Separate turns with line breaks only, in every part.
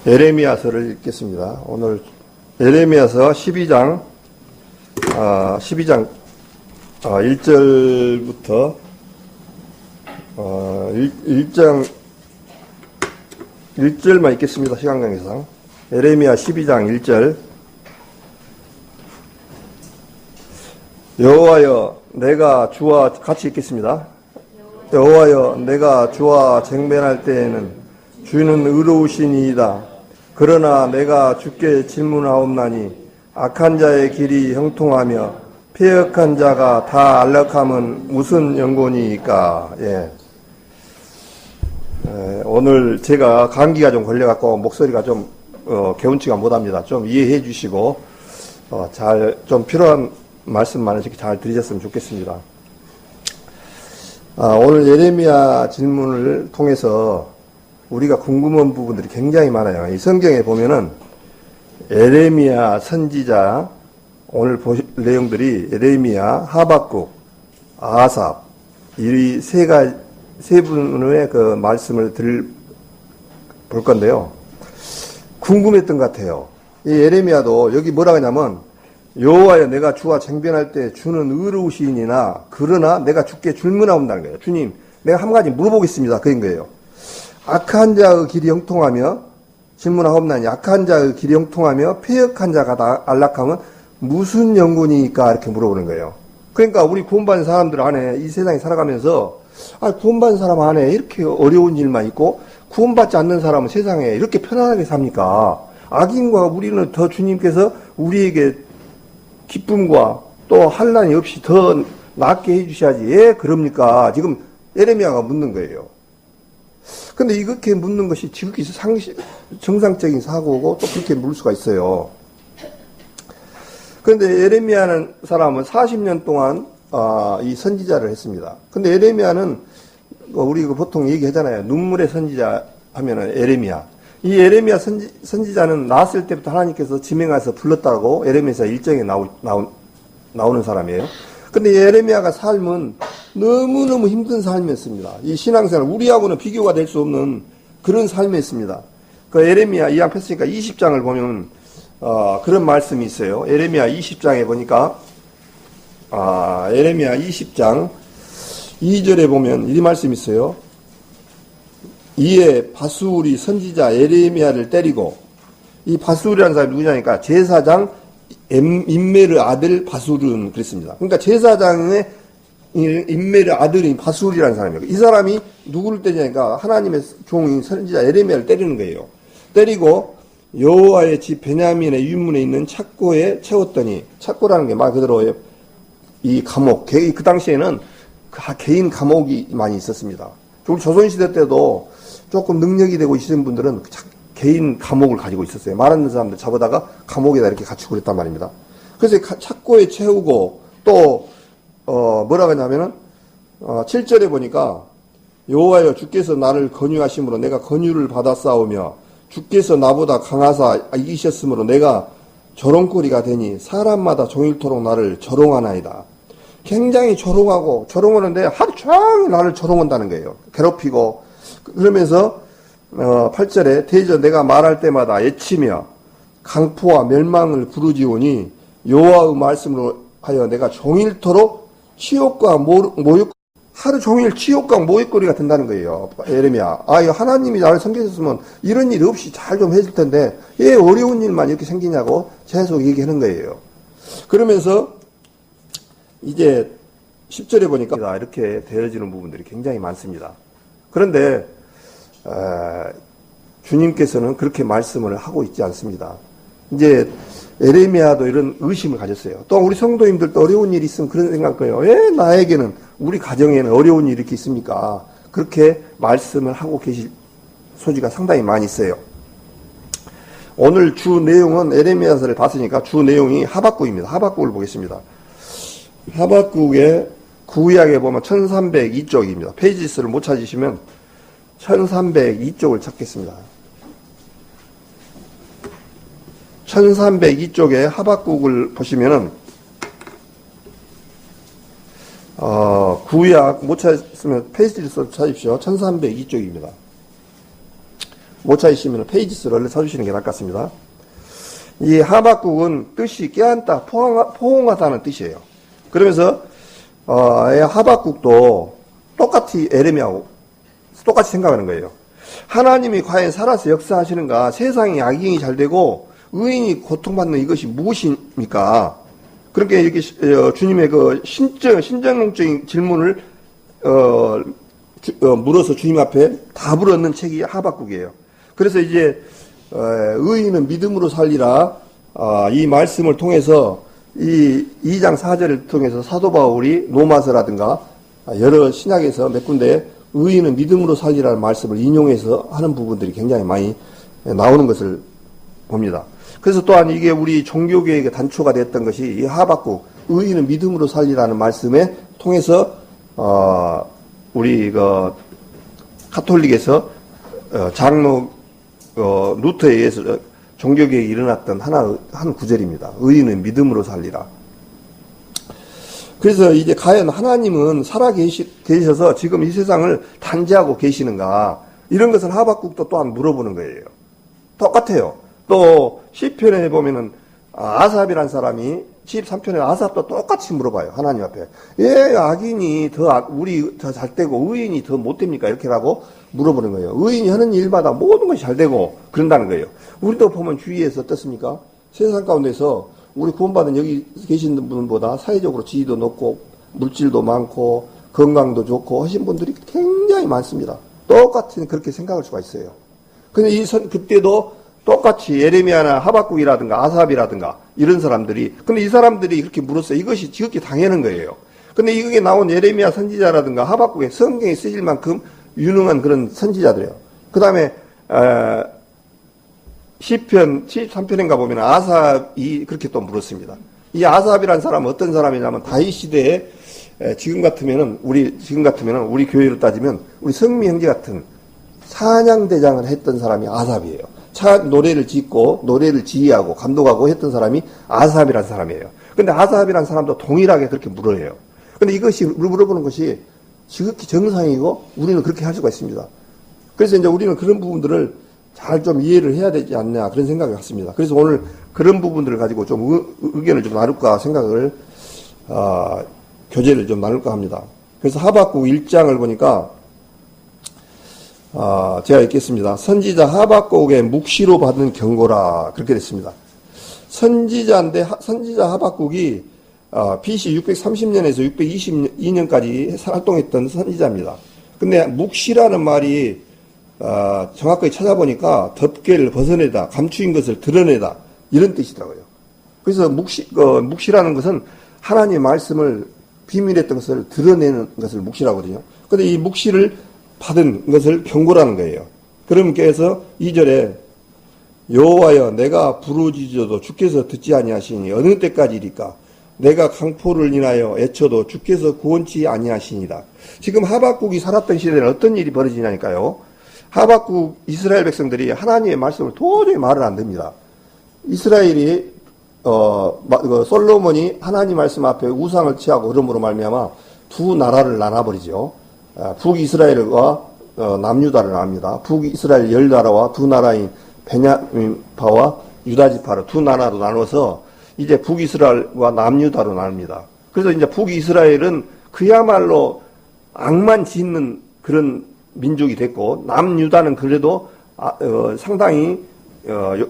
예레미야서를 읽겠습니다. 오늘 예레미야서 12장 1절부터 1절만 읽겠습니다. 시간 관계상. 예레미야 12장 1절. 여호와여 내가 주와 같이 읽겠습니다. 여호와여 내가 주와 쟁변할 때에는 주는 의로우시니이다. 그러나 내가 주께 질문하옵나니 악한 자의 길이 형통하며 패역한 자가 다 안락함은 무슨 연고니이까. 오늘 제가 감기가 좀 걸려갖고 목소리가 좀 개운치가 못합니다. 좀 이해해 주시고 좀 필요한 말씀만 이렇게 잘 드리셨으면 좋겠습니다. 오늘 예레미야 질문을 통해서 우리가 궁금한 부분들이 굉장히 많아요. 이 성경에 보면은 예레미야 선지자, 오늘 보실 내용들이 예레미야, 하박국, 아삽, 이 세 분의 그 말씀을 볼 건데요. 궁금했던 것 같아요. 이 예레미야도 여기 뭐라고 하냐면, 여호와여 내가 주와 쟁변할 때 주는 의로우시니나 그러나 내가 주께 질문하온다는 거예요. 주님, 내가 한 가지 물어보겠습니다. 그런 거예요. 악한 자의 길이 형통하며, 질문하옵나니 악한 자의 길이 형통하며 패역한 자가 다 안락하면 무슨 연고니까 이렇게 물어보는 거예요. 그러니까 우리 구원받은 사람들 안에 이 세상에 살아가면서 구원받은 사람 안에 이렇게 어려운 일만 있고 구원받지 않는 사람은 세상에 이렇게 편안하게 삽니까? 악인과 우리는 더 주님께서 우리에게 기쁨과 또 환난이 없이 더 낫게 해주셔야지. 예, 그럽니까? 지금 예레미야가 묻는 거예요. 근데 이렇게 묻는 것이 지극히 정상적인 사고고 또 그렇게 물 수가 있어요. 그런데 예레미야는 사람은 40년 동안 이 선지자를 했습니다. 근데 예레미야는 우리가 보통 얘기하잖아요. 눈물의 선지자 하면은 예레미야. 이 예레미야 선지자는 나왔을 때부터 하나님께서 지명해서 불렀다고 예레미야서 1장에 나오는 사람이에요. 근데 예레미야가 삶은 너무너무 힘든 삶이었습니다. 이 신앙생활, 우리하고는 비교가 될 수 없는 그런 삶이었습니다. 그 예레미야 이 앞에 쓰니까 20장을 보면 그런 말씀이 있어요. 예레미야 20장에 보니까 예레미야 20장 2절에 보면 이 말씀이 있어요. 이에 바수울이 선지자 예레미야를 때리고, 이 바수울이라는 사람이 누구냐니까 제사장 임메르 아들 바수르는 그랬습니다. 그러니까 제사장의 임메르 아들인 바수울이라는 사람이에요. 이 사람이 누구를 때리냐니까 하나님의 종인 선지자 예레미야를 때리는 거예요. 때리고 여호와의 집 베냐민의 유문에 있는 착고에 채웠더니, 착고라는 게 말 그대로 이 감옥, 그 당시에는 개인 감옥이 많이 있었습니다. 우리 조선시대 때도 조금 능력이 되고 있으신 분들은 개인 감옥을 가지고 있었어요. 말하는 사람들 잡아다가 감옥에다 이렇게 갇히고 그랬단 말입니다. 그래서 착고에 채우고 또 뭐라고 하냐면은 7절에 보니까 여호와여 주께서 나를 건유하심으로 내가 건유를 받았사오며 주께서 나보다 강하사 이기셨으므로 내가 조롱거리가 되니 사람마다 종일토록 나를 조롱하나이다. 굉장히 조롱하는데 하루 종일 나를 조롱한다는 거예요. 괴롭히고. 그러면서 8절에 대저 내가 말할 때마다 애치며 강포와 멸망을 부르지오니 여호와의 말씀으로 하여 내가 종일토록 치욕과 모욕, 하루 종일 치욕과 모욕거리가 된다는 거예요. 예레미야. 하나님이 나를 섬기셨으면 이런 일 없이 잘 좀 해줄 텐데 왜 어려운 일만 이렇게 생기냐고 계속 얘기하는 거예요. 그러면서 이제 10절에 보니까 이렇게 되어지는 부분들이 굉장히 많습니다. 그런데 주님께서는 그렇게 말씀을 하고 있지 않습니다. 이제 예레미야도 이런 의심을 가졌어요. 또 우리 성도님들도 어려운 일이 있으면 그런 생각해요. 왜 나에게는, 우리 가정에는 어려운 일이 이렇게 있습니까? 그렇게 말씀을 하고 계실 소지가 상당히 많이 있어요. 오늘 주 내용은 예레미야서를 봤으니까 주 내용이 하박국입니다. 하박국을 보겠습니다. 하박국의 구약에 보면 1302쪽입니다. 페이지 수를 못 찾으시면 1302쪽을 찾겠습니다. 1302쪽에 하박국을 보시면은 구약 못 찾으면 페이지를 써 찾으십시오. 1302쪽입니다. 못 찾으시면 페이지 수를 얼른 써주시는 게 나을 것 같습니다. 이 하박국은 뜻이 깨안다, 포옹하다는 뜻이에요. 그러면서 하박국도 똑같이 에레미야하고 똑같이 생각하는 거예요. 하나님이 과연 살아서 역사하시는가? 세상이 악인이 잘 되고 의인이 고통받는 이것이 무엇입니까? 그렇게 이렇게 주님의 그 신정론적인 질문을 물어서 주님 앞에 답을 얻는 책이 하박국이에요. 그래서 이제 의인은 믿음으로 살리라, 이 말씀을 통해서 이 2장 4절을 통해서 사도 바울이 로마서라든가 여러 신약에서 몇 군데 의인은 믿음으로 살리라는 말씀을 인용해서 하는 부분들이 굉장히 많이 나오는 것을 봅니다. 그래서 또한 이게 우리 종교개혁의 단초가 됐던 것이 이 하박국 의인은 믿음으로 살리라는 말씀에 통해서 우리 그 카톨릭에서 장로 루터에 의해서 종교개혁이 일어났던 한 구절입니다. 의인은 믿음으로 살리라. 그래서 이제 과연 하나님은 살아 계셔서 지금 이 세상을 단죄하고 계시는가? 이런 것을 하박국도 또한 물어보는 거예요. 똑같아요. 또 시편에 보면은 아삽이란 사람이 73편에 아삽도 똑같이 물어봐요. 하나님 앞에. 예, 악인이 우리 더 잘 되고 의인이 더 못 됩니까? 이렇게라고 물어보는 거예요. 의인이 하는 일마다 모든 것이 잘 되고 그런다는 거예요. 우리도 보면 주위에서 어떻습니까? 세상 가운데서 우리 구원받은 여기 계신 분보다 사회적으로 지위도 높고 물질도 많고 건강도 좋고 하신 분들이 굉장히 많습니다. 똑같이 그렇게 생각할 수가 있어요. 근데 그때도 똑같이 예레미야나 하박국이라든가 아삽이라든가 이런 사람들이, 근데 이 사람들이 그렇게 물었어요. 이것이 지극히 당연한 거예요. 근데 이게 나온 예레미야 선지자라든가 하박국의 성경에 쓰일 만큼 유능한 그런 선지자들이에요. 그 다음에 시편 73편인가 보면 아삽이 그렇게 또 물었습니다. 이 아삽이라는 사람은 어떤 사람이냐면 다윗 시대에 지금 같으면은 우리 교회로 따지면 우리 성미 형제 같은 찬양대장을 했던 사람이 아삽이에요. 노래를 짓고 노래를 지휘하고 감독하고 했던 사람이 아삽이라는 사람이에요. 근데 아삽이라는 사람도 동일하게 그렇게 물어요. 근데 이것이 물어보는 것이 지극히 정상이고 우리는 그렇게 할 수가 있습니다. 그래서 이제 우리는 그런 부분들을 잘 좀 이해를 해야 되지 않냐 그런 생각을 갖습니다. 그래서 오늘 그런 부분들을 가지고 좀 의견을 좀 나눌까 생각을 교제를 좀 나눌까 합니다. 그래서 하박국 1장을 보니까 제가 읽겠습니다. 선지자 하박국의 묵시로 받은 경고라 그렇게 됐습니다. 선지자 하박국이 BC 630년에서 622년까지 활동했던 선지자입니다. 근데 묵시라는 말이 정확하게 찾아보니까 덮개를 벗어내다, 감추인 것을 드러내다 이런 뜻이더라고요. 그래서 묵시라는 것은 하나님의 말씀을 비밀했던 것을 드러내는 것을 묵시라고 하거든요. 근데 이 묵시를 받은 것을 경고라는 거예요. 그러면서 2절에 여호와여 내가 부르짖어도 주께서 듣지 아니하시니 어느 때까지리까 내가 강포를 인하여 애쳐도 주께서 구원치 아니하시니라. 지금 하박국이 살았던 시대에는 어떤 일이 벌어지냐니까요. 하박국 이스라엘 백성들이 하나님의 말씀을 도저히 말을 안 됩니다. 이스라엘이 솔로몬이 하나님 말씀 앞에 우상을 취하고 그러므로 말미암아 두 나라를 나눠버리죠. 북이스라엘과 남유다를 나눕니다. 북이스라엘 10나라와 두 나라인 베냐민파와 유다지파를 두 나라로 나눠서 이제 북이스라엘과 남유다로 나눕니다. 그래서 이제 북이스라엘은 그야말로 악만 짓는 그런 민족이 됐고 남유다는 그래도 상당히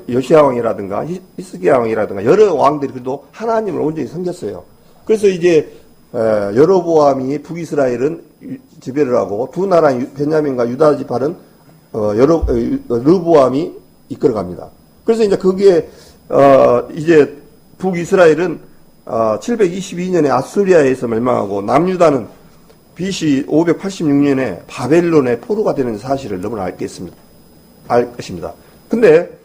요시야 왕이라든가 히스기야 왕이라든가 여러 왕들이 그래도 하나님을 온전히 섬겼어요. 그래서 이제 여로보암이 북이스라엘은 지배를 하고 두 나라인 베냐민과 유다 지파는 르보암이 이끌어갑니다. 그래서 이제 거기에 이제 북이스라엘은 722년에 아수리아에서 멸망하고 남유다는 BC 586년에 바벨론의 포로가 되는 사실을 너무나 알 것입니다. 근데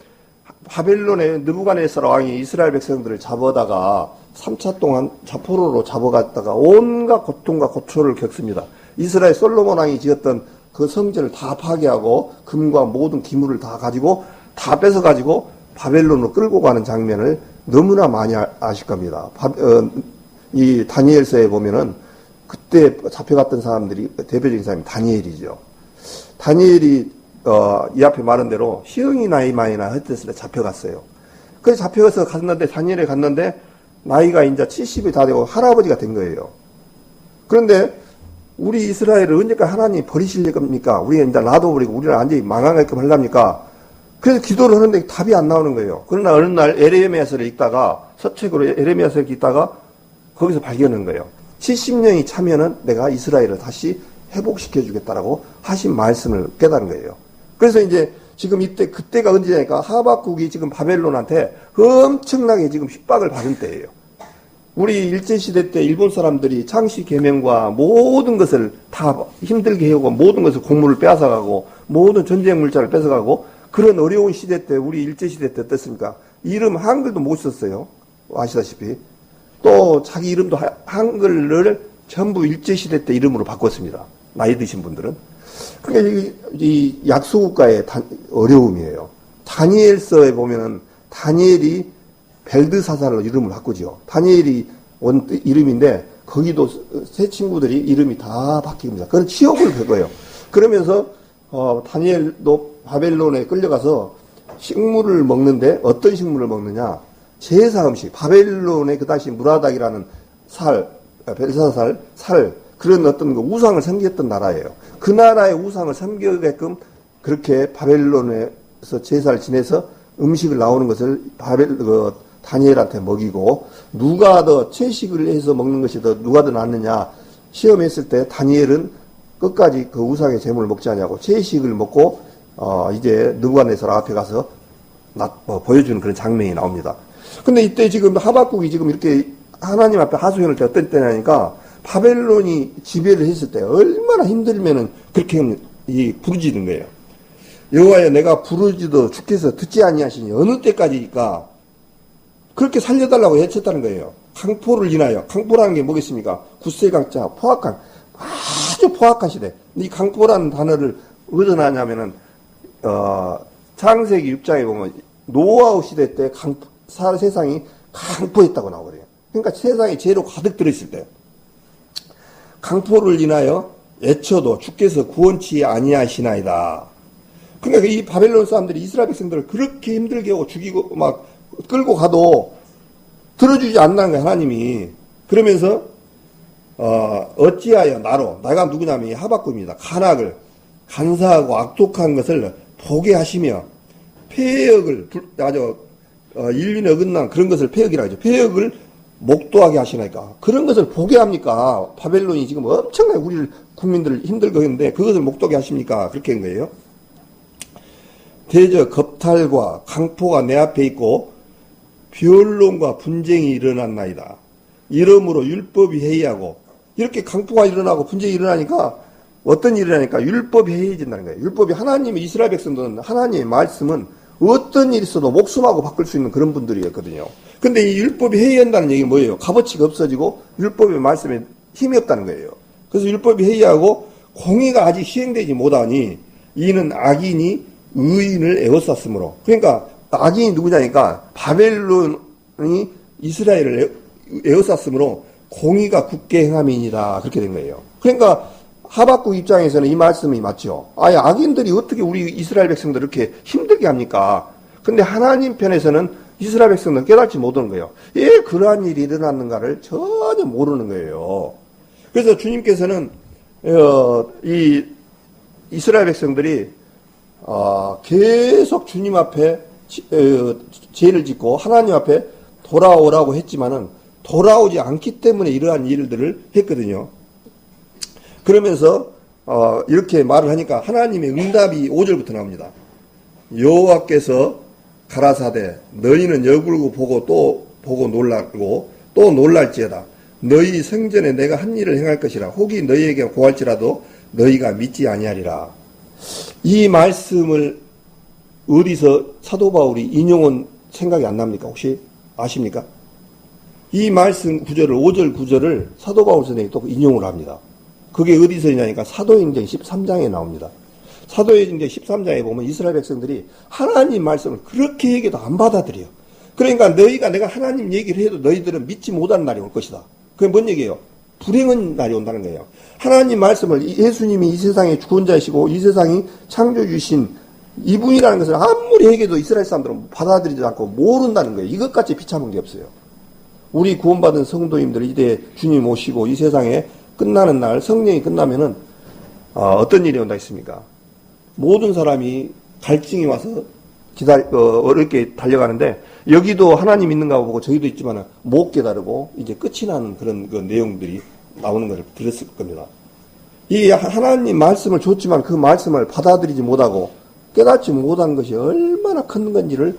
바벨론의 느부갓네살 왕이 이스라엘 백성들을 잡아다가 3차 동안 포로로 잡아갔다가 온갖 고통과 고초를 겪습니다. 이스라엘 솔로몬 왕이 지었던 그 성전을 다 파괴하고 금과 모든 기물을 다 가지고 다 뺏어가지고 바벨론으로 끌고 가는 장면을 너무나 많이 아실 겁니다. 이 다니엘서에 보면은 그때 잡혀갔던 사람들이 대표적인 사람이 다니엘이죠. 다니엘이 이 앞에 말한 대로 시흥이 나이만이나 흩었을 때 잡혀갔어요. 그래서 잡혀가서 갔는데, 다니엘에 갔는데, 나이가 이제 70이 다 되고 할아버지가 된 거예요. 그런데, 우리 이스라엘을 언제까지 하나님이 버리실 겁니까? 우리가 이제 놔둬버리고 우리를 완전히 망하게끔 하려니까. 그래서 기도를 하는데 답이 안 나오는 거예요. 그러나 어느 날 에레미야서를 읽다가, 서책으로 에레미야서를 읽다가 거기서 발견한 거예요. 70년이 차면은 내가 이스라엘을 다시 회복시켜 주겠다라고 하신 말씀을 깨달은 거예요. 그래서 이제 지금 그때가 언제냐니까 하박국이 지금 바벨론한테 엄청나게 지금 핍박을 받은 때예요. 우리 일제시대 때 일본 사람들이 창씨 개명과 모든 것을 다 힘들게 해오고 모든 것을 곡물을 빼앗아가고 모든 전쟁 물자를 뺏어가고 그런 어려운 시대 때 우리 일제시대 때 어떻습니까? 이름 한글도 못 썼어요. 아시다시피. 또 자기 이름도 한글을 전부 일제시대 때 이름으로 바꿨습니다. 나이 드신 분들은. 그러니까 이 약소국가의 어려움이에요. 다니엘서에 보면은 다니엘이 벨드사살로 이름을 바꾸죠. 다니엘이 원 이름인데 거기도 새 친구들이 이름이 다 바뀝니다. 그건 치욕을 겪어요. 그러면서 다니엘도 바벨론에 끌려가서 식물을 먹는데 어떤 식물을 먹느냐? 제사 음식. 바벨론의 그 당시 무라닥이라는 벨사살, 그런 어떤 그 우상을 섬겼던 나라예요. 그 나라의 우상을 섬기게끔 그렇게 바벨론에서 제사를 지내서 음식을 나오는 것을 다니엘한테 먹이고 누가 더 채식을 해서 먹는 것이 누가 더 낫느냐 시험했을 때 다니엘은 끝까지 그 우상의 제물을 먹지 않냐고 채식을 먹고 이제 느부갓네살 앞에 가서 보여주는 그런 장면이 나옵니다. 근데 이때 지금 하박국이 지금 이렇게 하나님 앞에 하소연할 때 어떤 때냐니까 바벨론이 지배를 했을 때 얼마나 힘들면은 그렇게 부르짖는 거예요. 여호와여 내가 부르짖어 주께서 듣지 아니하시니 어느 때까지니까 그렇게 살려달라고 외쳤다는 거예요. 강포를 인하여. 강포라는 게 뭐겠습니까? 굳세강자, 포악한, 아주 포악한 시대. 이 강포라는 단어를 어디서 나냐면은, 창세기 6장에 보면 노아우 시대 때 세상이 강포했다고 나오거든요. 그러니까 세상에 죄로 가득 들어있을 때. 강포를 인하여 애쳐도 주께서 구원치 아니하시나이다. 그러니까 이 바벨론 사람들이 이스라엘 백성들을 그렇게 힘들게 하고 죽이고 막 끌고 가도 들어주지 않는다는 거예요, 하나님이. 그러면서 어찌하여 내가 누구냐면 하박국입니다. 간악을 간사하고 악독한 것을 보게 하시며 폐역을 인륜에 어긋난 그런 것을 폐역이라고 하죠. 폐역을 목도하게 하시니까 그런 것을 보게 합니까? 바벨론이 지금 엄청나게 우리 국민들을 힘들게 했는데 그것을 목도하게 하십니까? 그렇게 한 거예요. 대저 겁탈과 강포가 내 앞에 있고 변론과 분쟁이 일어났나이다. 이러므로 율법이 해이하고 이렇게 강포가 일어나고 분쟁이 일어나니까 어떤 일이 일어나니까 율법이 해이해진다는 거예요. 율법이 하나님의 이스라엘 백성들은 하나님의 말씀은 어떤 일이 있어도 목숨하고 바꿀 수 있는 그런 분들이었거든요. 근데 이 율법이 해이한다는 얘기는 뭐예요? 값어치가 없어지고 율법의 말씀에 힘이 없다는 거예요. 그래서 율법이 해이하고 공의가 아직 시행되지 못하니 이는 악인이 의인을 에워쌌으므로. 그러니까 악인이 누구냐니까 바벨론이 이스라엘을 에워쌌으므로 공의가 굳게 행함이니라 그렇게 된 거예요. 그러니까 하박국 입장에서는 이 말씀이 맞죠. 악인들이 어떻게 우리 이스라엘 백성들 이렇게 힘들게 합니까? 근데 하나님 편에서는 이스라엘 백성들은 깨닫지 못하는 거예요. 왜 그러한 일이 일어났는가를 전혀 모르는 거예요. 그래서 주님께서는 이 이스라엘 백성들이 계속 주님 앞에 죄를 짓고 하나님 앞에 돌아오라고 했지만은 돌아오지 않기 때문에 이러한 일들을 했거든요. 그러면서 이렇게 말을 하니까 하나님의 응답이 5절부터 나옵니다. 여호와께서 가라사대 너희는 여굴고 보고 또 보고 놀라고 또 놀랄지어다. 너희 성전에 내가 한 일을 행할 것이라. 혹이 너희에게 고할지라도 너희가 믿지 아니하리라. 이 말씀을 어디서 사도 바울이 인용한 생각이 안 납니까? 혹시 아십니까? 이 말씀 구절을 5절 구절을 사도 바울 선생님이 또 인용을 합니다. 그게 어디서 있냐니까 사도행전 13장에 나옵니다. 사도행전 13장에 보면 이스라엘 백성들이 하나님 말씀을 그렇게 얘기도 안 받아들여요. 그러니까 내가 하나님 얘기를 해도 너희들은 믿지 못하는 날이 올 것이다. 그게 뭔 얘기예요? 불행한 날이 온다는 거예요. 하나님 말씀을 예수님이 이 세상의 구원자이시고 이 세상이 창조주신 이분이라는 것을 아무리 얘기해도 이스라엘 사람들은 받아들이지 않고 모른다는 거예요. 이것까지 비참한 게 없어요. 우리 구원받은 성도님들 이제 주님 오시고 이 세상에 끝나는 날 성령이 끝나면은 어떤 일이 온다 했습니까? 모든 사람이 갈증이 와서 어렵게 달려가는데 여기도 하나님 있는가 보고 저기도 있지만 못 깨달고 이제 끝이 나는 그런 그 내용들이 나오는 걸 들었을 겁니다. 이 하나님 말씀을 줬지만 그 말씀을 받아들이지 못하고 깨닫지 못한 것이 얼마나 큰 건지를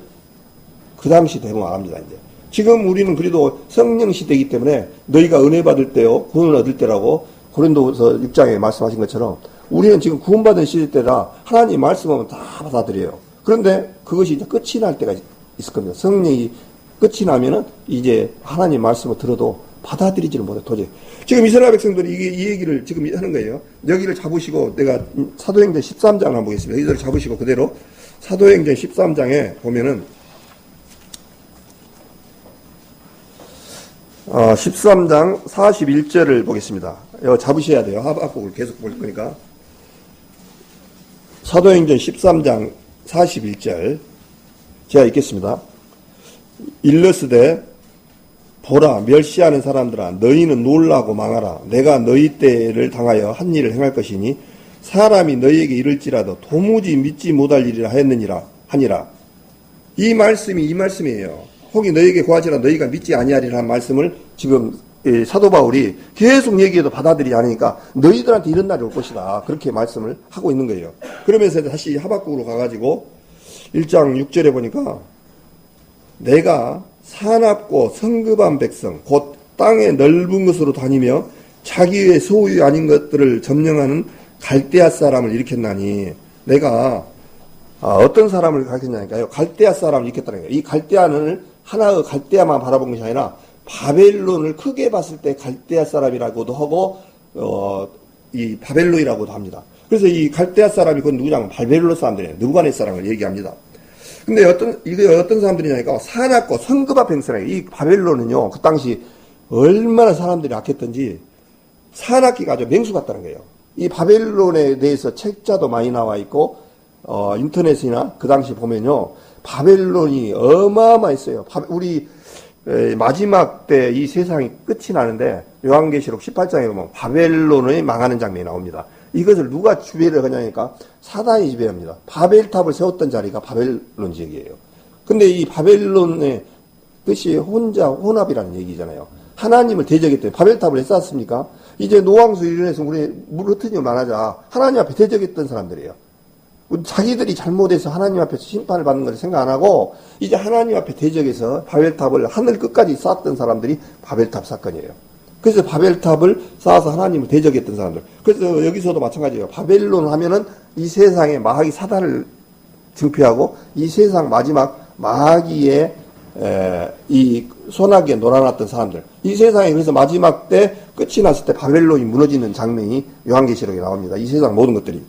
그 당시 대부분 압니다. 이제 지금 우리는 그래도 성령 시대이기 때문에 너희가 은혜 받을 때요 구원을 얻을 때라고 고린도서 6장에 말씀하신 것처럼 우리는 지금 구원받은 시대 때라 하나님 말씀하면 다 받아들여요. 그런데 그것이 이제 끝이 날 때가 있을 겁니다. 성령이 끝이 나면은 이제 하나님 말씀을 들어도 받아들이지를 못해 도저히. 지금 이스라엘 백성들이 이 얘기를 지금 하는 거예요. 여기를 잡으시고 내가 사도행전 13장을 한번 보겠습니다. 여기를 잡으시고 그대로 사도행전 13장에 보면은 13장 41절을 보겠습니다. 이거 잡으셔야 돼요. 하박국을 계속 볼 거니까. 사도행전 13장 41절 제가 읽겠습니다. 일러스되 보라 멸시하는 사람들아 너희는 놀라고 망하라. 내가 너희 때를 당하여 한 일을 행할 것이니 사람이 너희에게 이를지라도 도무지 믿지 못할 일이라 하니라. 이 말씀이에요. 혹이 너희에게 구하지라 너희가 믿지 아니하리라 한 말씀을 지금 사도 바울이 계속 얘기해도 받아들이지 않으니까 너희들한테 이런 날이 올 것이다. 그렇게 말씀을 하고 있는 거예요. 그러면서 다시 하박국으로 가가지고 1장 6절에 보니까 내가 사납고 성급한 백성 곧 땅의 넓은 것으로 다니며 자기의 소유 아닌 것들을 점령하는 갈대아 사람을 일으켰나니 내가 어떤 사람을 가르쳤냐니까요. 갈대아 사람을 일으켰다는 거예요. 이 갈대아는 하나의 갈대아만 바라본 것이 아니라 바벨론을 크게 봤을 때 갈대아 사람이라고도 하고 이 바벨론이라고도 합니다. 그래서 이 갈대아 사람이 그건 누구냐면 바벨론 사람들이에요. 느부갓네살 사람을 얘기합니다. 근데 이게 어떤 사람들이냐니까 사납고 성급한 백성이에요. 이 바벨론은요 그 당시 얼마나 사람들이 악했던지 사납기가 아주 맹수 같다는 거예요. 이 바벨론에 대해서 책자도 많이 나와 있고 인터넷이나 그 당시 보면요 바벨론이 어마어마했어요. 우리 마지막 때 이 세상이 끝이 나는데 요한계시록 18장에 보면 바벨론의 망하는 장면이 나옵니다. 이것을 누가 지배를 하냐니까 사단이 지배합니다. 바벨탑을 세웠던 자리가 바벨론 지역이에요. 근데 이 바벨론의 뜻이 혼합이라는 얘기잖아요. 하나님을 대적했더니 바벨탑을 왜 쌓았습니까? 이제 노왕수 일련에서 우리 물 흩어지면 안 하자. 하나님 앞에 대적했던 사람들이에요. 자기들이 잘못해서 하나님 앞에서 심판을 받는 것을 생각 안 하고 이제 하나님 앞에 대적해서 바벨탑을 하늘 끝까지 쌓았던 사람들이 바벨탑 사건이에요. 그래서 바벨탑을 쌓아서 하나님을 대적했던 사람들. 그래서 여기서도 마찬가지예요. 바벨론 하면은 이 세상에 마귀 사단을 증표하고 이 세상 마지막 마귀의 이 소나기에 놀아놨던 사람들. 이 세상에 그래서 마지막 때 끝이 났을 때 바벨론이 무너지는 장면이 요한계시록에 나옵니다. 이 세상 모든 것들이.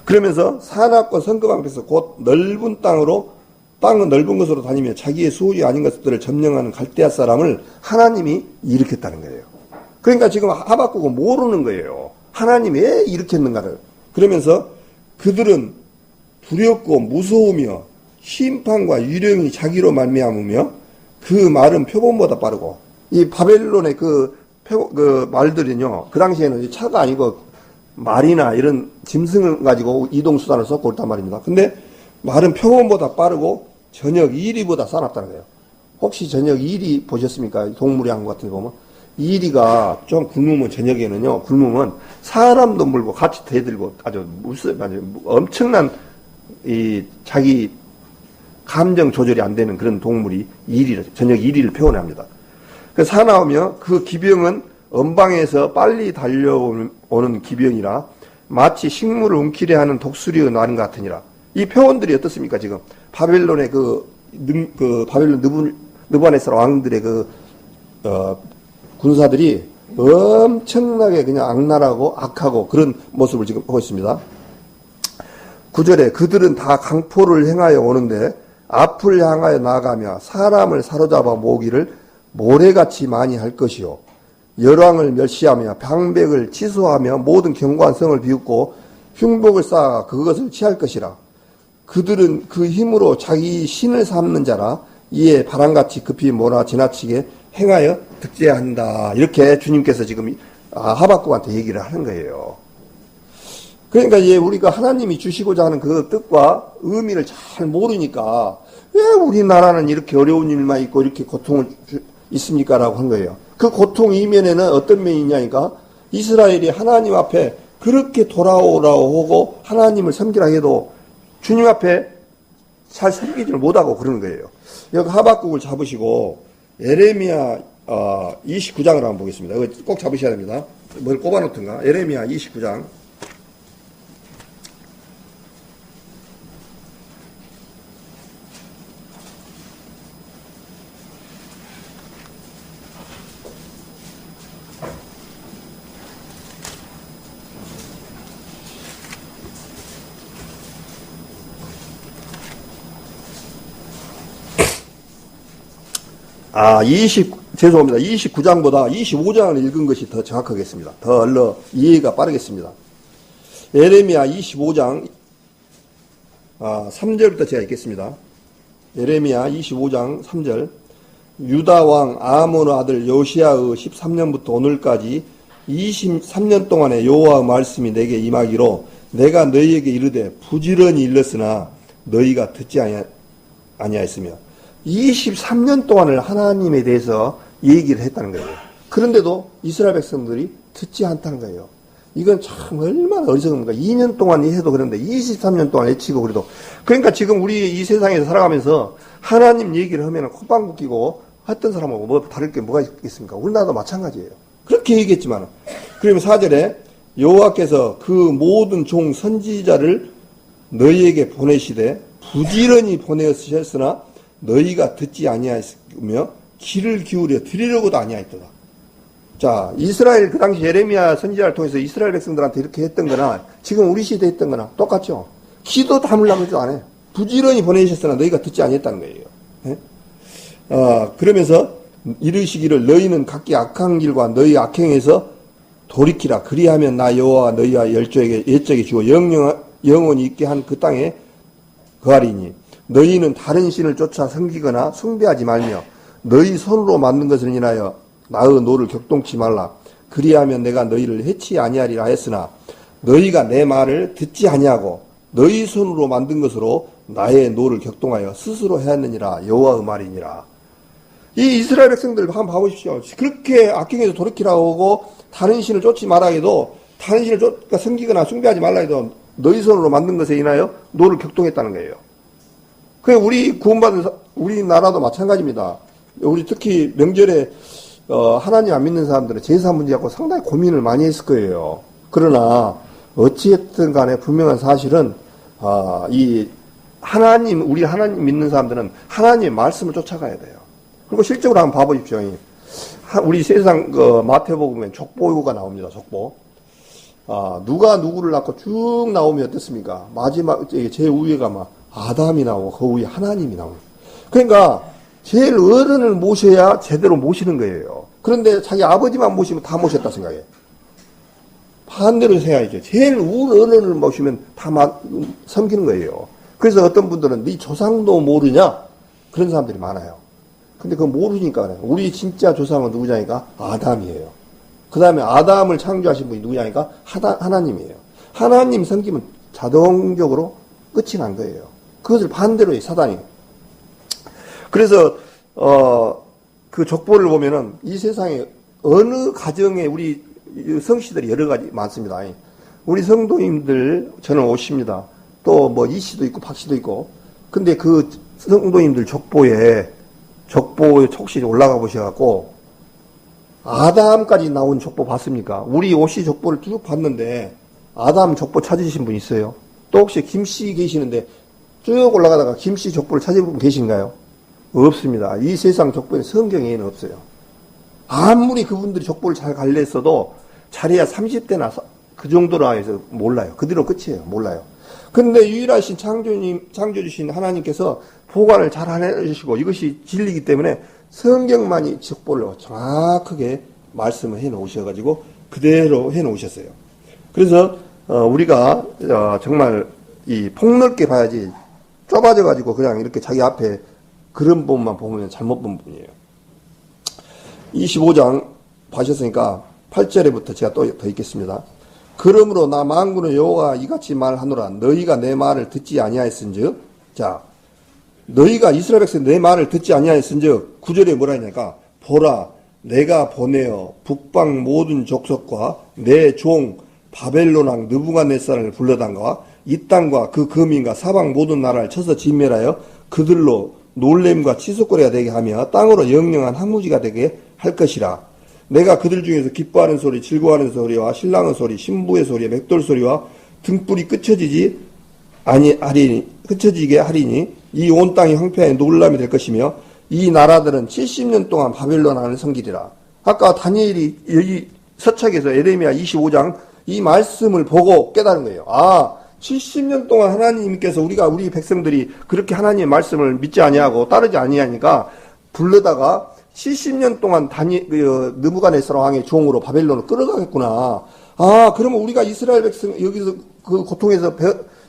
그러면서 사납고 성급한 데서 곧 넓은 땅은 넓은 것으로 다니며 자기의 소유 아닌 것들을 점령하는 갈대아 사람을 하나님이 일으켰다는 거예요. 그러니까 지금 하박국은 모르는 거예요. 하나님이 왜 일으켰는가를. 그러면서 그들은 두렵고 무서우며 심판과 유령이 자기로 말미암으며 그 말은 표범보다 빠르고 이 바벨론의 그 말들은요 그 당시에는 차가 아니고 말이나 이런 짐승을 가지고 이동수단을 썼고 그렇단 말입니다. 근데 말은 표범보다 빠르고 저녁 이리보다 싸납다는 거예요. 혹시 저녁 이리 보셨습니까? 동물의 왕국 같은 데 보면 이리가 좀 굶으면 저녁에는요 굶으면 사람도 물고 같이 대들고 아주 엄청난 이 자기 감정 조절이 안 되는 그런 동물이 저녁 이리를 표현합니다. 그래서 사나우며 그 기병은 언방에서 빨리 달려오는 기병이라 마치 식물을 움키려 하는 독수리의 나는 같으니라. 이 표현들이 어떻습니까? 지금 바벨론의 바벨론 느부갓네살 왕들의 군사들이 엄청나게 그냥 악랄하고 악하고 그런 모습을 지금 보고 있습니다. 9절에 그들은 다 강포를 행하여 오는데 앞을 향하여 나아가며 사람을 사로잡아 모으기를 모래같이 많이 할 것이요. 열왕을 멸시하며 방백을 취소하며 모든 견고한 성을 비웃고 흉복을 쌓아 그것을 취할 것이라. 그들은 그 힘으로 자기 신을 삼는 자라. 이에 바람같이 급히 몰아 지나치게 행하여 득제한다. 이렇게 주님께서 지금 하박국한테 얘기를 하는 거예요. 그러니까 이제 우리가 하나님이 주시고자 하는 그 뜻과 의미를 잘 모르니까 왜 우리나라는 이렇게 어려운 일만 있고 이렇게 고통을 있습니까? 라고 한 거예요. 그 고통 이면에는 어떤 면이 있냐니까 이스라엘이 하나님 앞에 그렇게 돌아오라고 하고 하나님을 섬기라 해도 주님 앞에 잘 섬기지를 못하고 그러는 거예요. 여기 하박국을 잡으시고 예레미야 29장을 한번 보겠습니다. 이거 꼭 잡으셔야 됩니다. 뭘 꼽아놓든가. 예레미야 29장. 죄송합니다. 29장보다 25장을 읽은 것이 더 정확하겠습니다. 더 얼른 이해가 빠르겠습니다. 예레미야 25장 3절부터 제가 읽겠습니다. 예레미야 25장 3절. 유다 왕 아몬 아들 요시야의 13년부터 오늘까지 23년 동안의 여호와의 말씀이 내게 임하기로 내가 너희에게 이르되 부지런히 일렀으나 너희가 듣지 아니하였으며 23년 동안을 하나님에 대해서 얘기를 했다는 거예요. 그런데도 이스라엘 백성들이 듣지 않다는 거예요. 이건 참 얼마나 어리석은가. 2년 동안 해도 그런데 23년 동안 외치고 그래도. 그러니까 지금 우리 이 세상에서 살아가면서 하나님 얘기를 하면 콧방귀 끼고 했던 사람하고 뭐 다를 게 뭐가 있겠습니까? 우리나라도 마찬가지예요. 그렇게 얘기했지만 그러면 4절에 여호와께서 그 모든 종 선지자를 너희에게 보내시되 부지런히 보내셨으나 너희가 듣지 아니하였으며 귀를 기울여 들으려고도 아니하였도다. 자, 이스라엘 그 당시 예레미야 선지자를 통해서 이스라엘 백성들한테 이렇게 했던 거나 지금 우리 시대에 했던 거나 똑같죠. 귀도 다물라고 해도 안 해. 부지런히 보내셨으나 너희가 듣지 아니했다는 거예요. 네? 그러면서 이르시기를 너희는 각기 악한 길과 너희 악행에서 돌이키라. 그리하면 나 여호와가 너희와 옛적에 주어 영원히 있게 한 그 땅에 거하리니 너희는 다른 신을 쫓아 섬기거나 숭배하지 말며 너희 손으로 만든 것을 인하여 나의 노를 격동치 말라. 그리하면 내가 너희를 해치 아니하리라 했으나 너희가 내 말을 듣지 아니하고 너희 손으로 만든 것으로 나의 노를 격동하여 스스로 해왔느니라. 여호와의 말이니라. 이 이스라엘 백성들 한번 봐보십시오. 그렇게 악행에서 돌이키라고 하고 다른 신을 쫓지 말라 해도 다른 신을 섬기거나 숭배하지 말라 해도 너희 손으로 만든 것에 인하여 노를 격동했다는 거예요. 그 우리 구원받은 우리나라도 마찬가지입니다. 우리 특히 명절에 하나님 안 믿는 사람들은 제사 문제 갖고 상당히 고민을 많이 했을 거예요. 그러나 어찌했든 간에 분명한 사실은 우리 하나님 믿는 사람들은 하나님의 말씀을 쫓아가야 돼요. 그리고 실적으로 한번 봐보십시오. 우리 세상 마태복음에 족보가 나옵니다. 족보. 누가 누구를 낳고 쭉 나오면 어떻습니까? 마지막 제일 위에가 막 아담이 나오고 그 위에 하나님이 나옵니다. 그러니까 제일 어른을 모셔야 제대로 모시는 거예요. 그런데 자기 아버지만 모시면 다 모셨다 생각해. 반대로 생각해야죠. 제일 어른을 모시면 다 섬기는 거예요. 그래서 어떤 분들은 네 조상도 모르냐? 그런 사람들이 많아요. 근데 그거 모르니까 그래요. 우리 진짜 조상은 누구냐니까? 아담이에요. 그 다음에 아담을 창조하신 분이 누구냐니까? 하나님이에요. 하나님 섬기면 자동적으로 끝이 난 거예요. 그것을 반대로 해, 사단이. 그래서, 그 족보를 보면은 이 세상에 어느 가정에 우리 성씨들이 여러 가지 많습니다. 우리 성도님들 저는 오십니다. 또 뭐 이씨도 있고 박씨도 있고. 근데 그 성도님들 족보에 혹시 올라가 보셔갖고 아담까지 나온 족보 봤습니까? 우리 오씨 족보를 쭉 봤는데 아담 족보 찾으신 분 있어요? 또 혹시 김씨 계시는데 쭉 올라가다가 김씨 족보를 찾은 분 계신가요? 없습니다. 이 세상 족보에는 성경에는 없어요. 아무리 그분들이 족보를 잘 관리했어도 잘해야 30대나 그 정도로 해서 몰라요. 그대로 끝이에요. 몰라요. 근데 유일하신 창조주신 하나님께서 보관을 잘 해주시고 이것이 진리이기 때문에 성경만이 족보를 정확하게 말씀을 해 놓으셔가지고 그대로 해 놓으셨어요. 그래서 우리가 정말 이 폭넓게 봐야지 좁아져가지고 그냥 이렇게 자기 앞에 그런 부분만 보면 잘못 본 부분이에요. 25장 봐셨으니까 8절에부터 제가 또 더 읽겠습니다. 그러므로 나 만군의 여호와가 이같이 말하노라. 너희가 내 말을 듣지 아니하였은즉, 자, 너희가 이스라엘 백성 내 말을 듣지 아니하였은즉 9절에 뭐라 했냐니까, 보라 내가 보내어 북방 모든 족속과 내 종 바벨론 왕 느부갓네살을 불러다가 이 땅과 그 거민과 사방 모든 나라를 쳐서 진멸하여 그들로 놀램과 치솟거리가 되게 하며 땅으로 영영한 항무지가 되게 할 것이라. 내가 그들 중에서 기뻐하는 소리, 즐거워하는 소리와 신랑의 소리, 신부의 소리, 맷돌 소리와 등불이 끝쳐지게 하리니 이 온 땅이 황폐하여 놀람이 될 것이며 이 나라들은 70년 동안 바벨론 왕을 섬기리라. 아까 다니엘이 여기 서책에서 에레미야 25장 이 말씀을 보고 깨달은 거예요. 70년 동안 하나님께서 우리 백성들이 그렇게 하나님의 말씀을 믿지 아니하고 따르지 아니하니까 불러다가 70년 동안 느부갓네살 왕의 종으로 바벨론을 끌어가겠구나. 그러면 우리가 이스라엘 백성 여기서 그 고통에서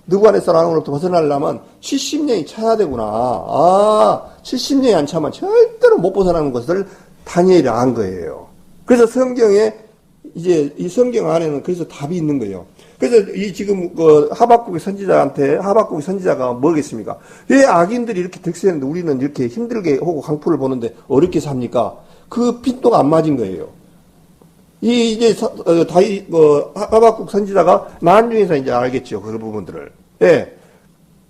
느부갓네살 왕으로부터 벗어나려면 70년이 차야 되구나. 70년이 안 차면 절대로 못 벗어나는 것을 다니엘이 안 거예요. 그래서 성경에 이제 이 성경 안에는 그래서 답이 있는 거예요. 그래서 이 지금 하박국의 선지자가 뭐겠습니까? 왜 악인들이 이렇게 득세했는데 우리는 이렇게 힘들게 하고 강포를 보는데 어렵게 삽니까? 그 핀도가 안 맞은 거예요. 이제 하박국 선지자가 나중에서 이제 알겠죠. 그런 부분들을. 예.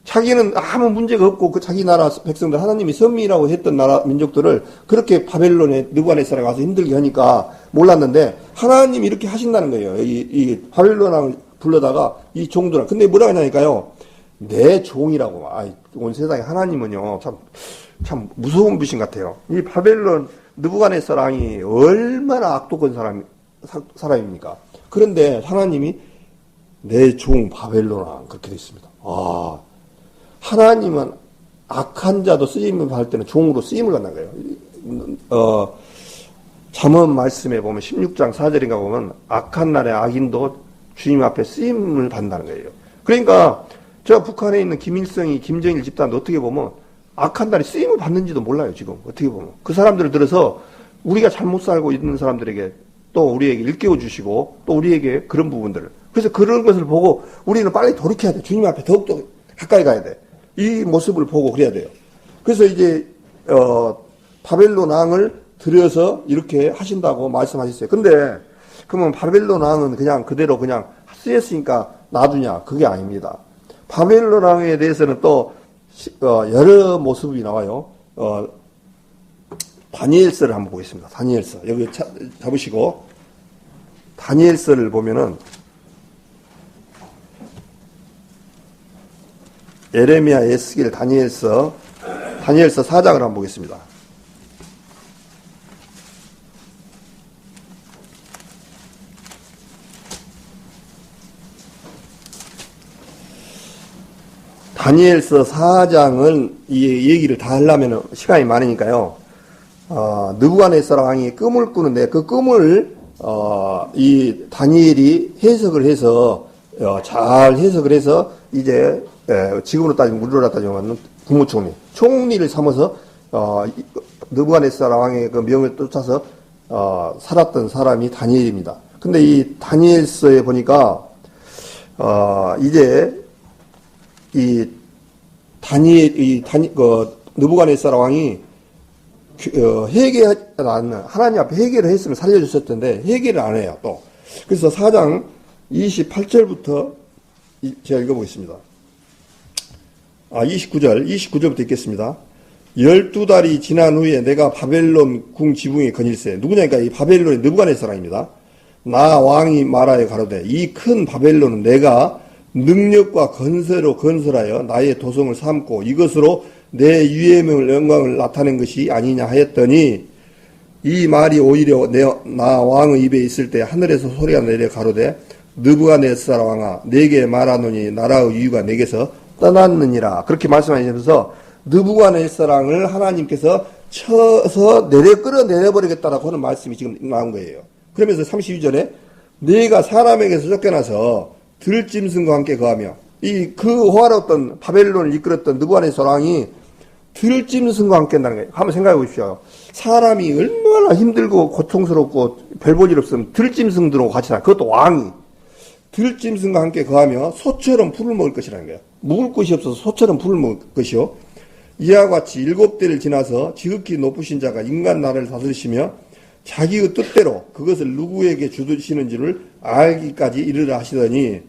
자기는 아무 문제가 없고 그 자기 나라 백성들 하나님이 선미라고 했던 나라 민족들을 그렇게 바벨론에 느부갓네살에 가서 힘들게 하니까 몰랐는데 하나님이 이렇게 하신다는 거예요. 이 바벨론 왕을 불러다가 이 종들아. 근데 뭐라 하냐니까요. 내 종이라고. 온 세상에 하나님은요. 참 무서운 분신 같아요. 이 바벨론 느부갓네살 왕이 얼마나 악독한 사람입니까? 그런데 하나님이 내 종 바벨론 왕 그렇게 되어 있습니다. 하나님은 악한 자도 쓰임을 받을 때는 종으로 쓰임을 받는 거예요. 잠언 말씀에 보면 16장 4절인가 보면 악한 날에 악인도 주님 앞에 쓰임을 받는다는 거예요. 그러니까 저 북한에 있는 김일성이 김정일 집단도 어떻게 보면 악한 날에 쓰임을 받는지도 몰라요. 지금 어떻게 보면 그 사람들을 들어서 우리가 잘못 살고 있는 사람들에게 또 우리에게 일깨워 주시고 또 우리에게 그런 부분들을 그래서 그런 것을 보고 우리는 빨리 돌이켜야 돼. 주님 앞에 더욱더 가까이 가야 돼. 이 모습을 보고 그래야 돼요. 그래서 이제 바벨론 왕을 들여서 이렇게 하신다고 말씀하셨어요. 근데 그러면 바벨론 왕은 그냥 그대로 그냥 쓰였으니까 놔두냐? 그게 아닙니다. 바벨론 왕에 대해서는 또 여러 모습이 나와요. 다니엘서를 한번 보겠습니다. 다니엘서 여기 잡으시고 다니엘서를 보면은 에레미야, 에스겔, 다니엘서 4장을 한번 보겠습니다. 다니엘서 4장은 이 얘기를 다 하려면 시간이 많으니까요. 느부갓네살 왕이 꿈을 꾸는데 그 꿈을 이 다니엘이 해석을 해서 잘 해석을 해서 이제 지금으로 따지면 우리로 따지면 총리를 삼아서 느부갓네살 왕의 그 명을 쫓아서 살았던 사람이 다니엘입니다. 근데 이 다니엘서에 보니까 이제 느부갓네살 왕이 하나님 앞에 회개를 했으면 살려줬을 텐데 회개를 안 해요. 또 그래서 4장 28절부터 제가 읽어보겠습니다. 29절부터 읽겠습니다. 12달이 지난 후에 내가 바벨론 궁 지붕에 거닐세. 누구냐니까 이 바벨론의 느부갓네살 왕입니다. 나 왕이 말하여 가로되 이 큰 바벨론은 내가 능력과 건설로 건설하여 나의 도성을 삼고 이것으로 내 유해명을 영광을 나타낸 것이 아니냐 하였더니 이 말이 오히려 나 왕의 입에 있을 때 하늘에서 소리가 내려 가로되 느부갓네살 왕아 내게 말하노니 나라의 유유가 내게서 떠났느니라. 그렇게 말씀하시면서 느부갓네살 왕을 하나님께서 쳐서 끌어내려버리겠다라고 하는 말씀이 지금 나온 거예요. 그러면서 32절에 네가 사람에게서 쫓겨나서 들짐승과 함께 거하며 그 호화로웠던 바벨론을 이끌었던 느부갓네살 왕이 들짐승과 함께 한다는 거예요. 한번 생각해 보십시오. 사람이 얼마나 힘들고 고통스럽고 별 볼 일 없으면 들짐승들하고 같이 살, 그것도 왕이 들짐승과 함께 거하며 소처럼 풀을 먹을 것이라는 거예요. 묵을 곳이 없어서 소처럼 풀을 먹을 것이요. 이와 같이 7대를 지나서 지극히 높으신 자가 인간 나라를 다스리시며 자기의 뜻대로 그것을 누구에게 주시는지를 알기까지 이르라 하시더니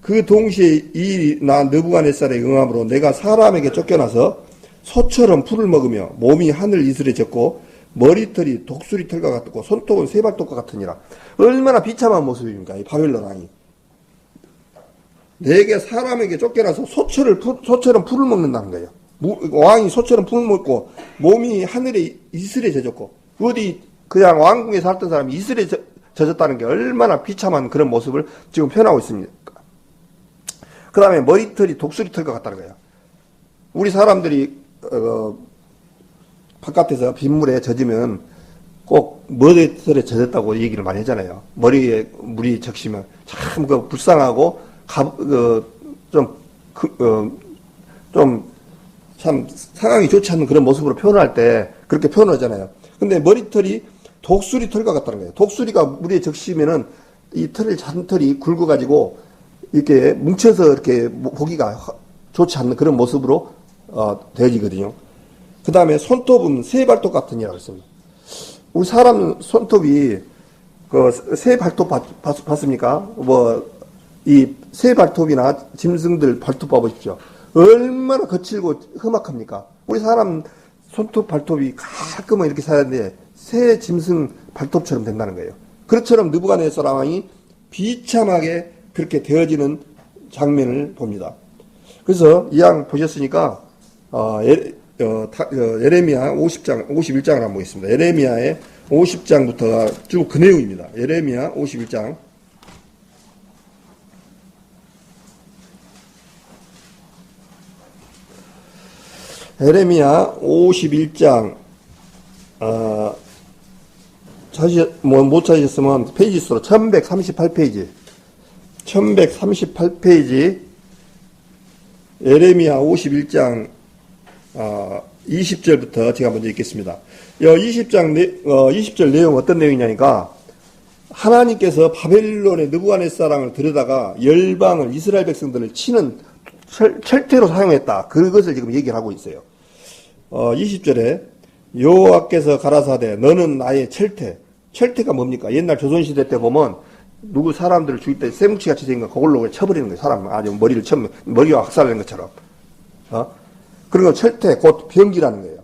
그 동시에 나 느부갓네살의 응함으로 내가 사람에게 쫓겨나서 소처럼 풀을 먹으며 몸이 하늘 이슬에 젖고 머리털이 독수리 털과 같고 손톱은 세발톱과 같으니라. 얼마나 비참한 모습입니까? 이 바벨론 왕이. 내게 사람에게 쫓겨나서 소처럼 풀을 먹는다는 거예요. 왕이 소처럼 풀을 먹고 몸이 하늘에 이슬에 젖었고 어디 그냥 왕궁에 살던 사람이 이슬에 젖었다는 게 얼마나 비참한 그런 모습을 지금 표현하고 있습니다. 그 다음에 머리털이 독수리 털과 같다는 거예요. 우리 사람들이 바깥에서 빗물에 젖으면 꼭 머리털에 젖었다고 얘기를 많이 하잖아요. 머리에 물이 적시면 참 불쌍하고 참 상황이 좋지 않은 그런 모습으로 표현할 때 그렇게 표현하잖아요. 근데 머리털이 독수리 털과 같다는 거예요. 독수리가 물에 적시면은 이 잔털이 굵어가지고 이렇게 뭉쳐서 이렇게 보기가 좋지 않는 그런 모습으로 되어지거든요. 그 다음에 손톱은 새 발톱 같으니라고 했습니다. 우리 사람 손톱이 새 발톱 봤습니까? 이 새 발톱이나 짐승들 발톱 봐보십시오. 얼마나 거칠고 험악합니까? 우리 사람 손톱 발톱이 가끔은 이렇게 사는데 새 짐승 발톱처럼 된다는 거예요. 그것처럼 느부갓네살 왕이 비참하게 그렇게 되어지는 장면을 봅니다. 그래서 이 양 보셨으니까 예레미야 51장을 한번 보겠습니다. 예레미야의 50장부터가 쭉 그 내용입니다. 예레미야 51장. 예레미야 51장, 못 찾으셨으면 페이지 수로 1138페이지. 1138페이지, 예레미야 51장, 20절부터 제가 먼저 읽겠습니다. 20절 내용 어떤 내용이냐니까, 하나님께서 바벨론의 느부갓네살 왕을 들여다가 열방을 이스라엘 백성들을 치는 철퇴로 사용했다. 그것을 지금 얘기를 하고 있어요. 20절에 여호와께서 가라사대 너는 나의 철퇴. 철퇴가 뭡니까? 옛날 조선시대 때 보면 누구 사람들을 죽일 때 쇠뭉치같이 생긴 거 그걸로 쳐버리는 거예요. 사람 아주 머리가 학살하는 것처럼. 그런 건 철퇴, 곧 병기라는 거예요.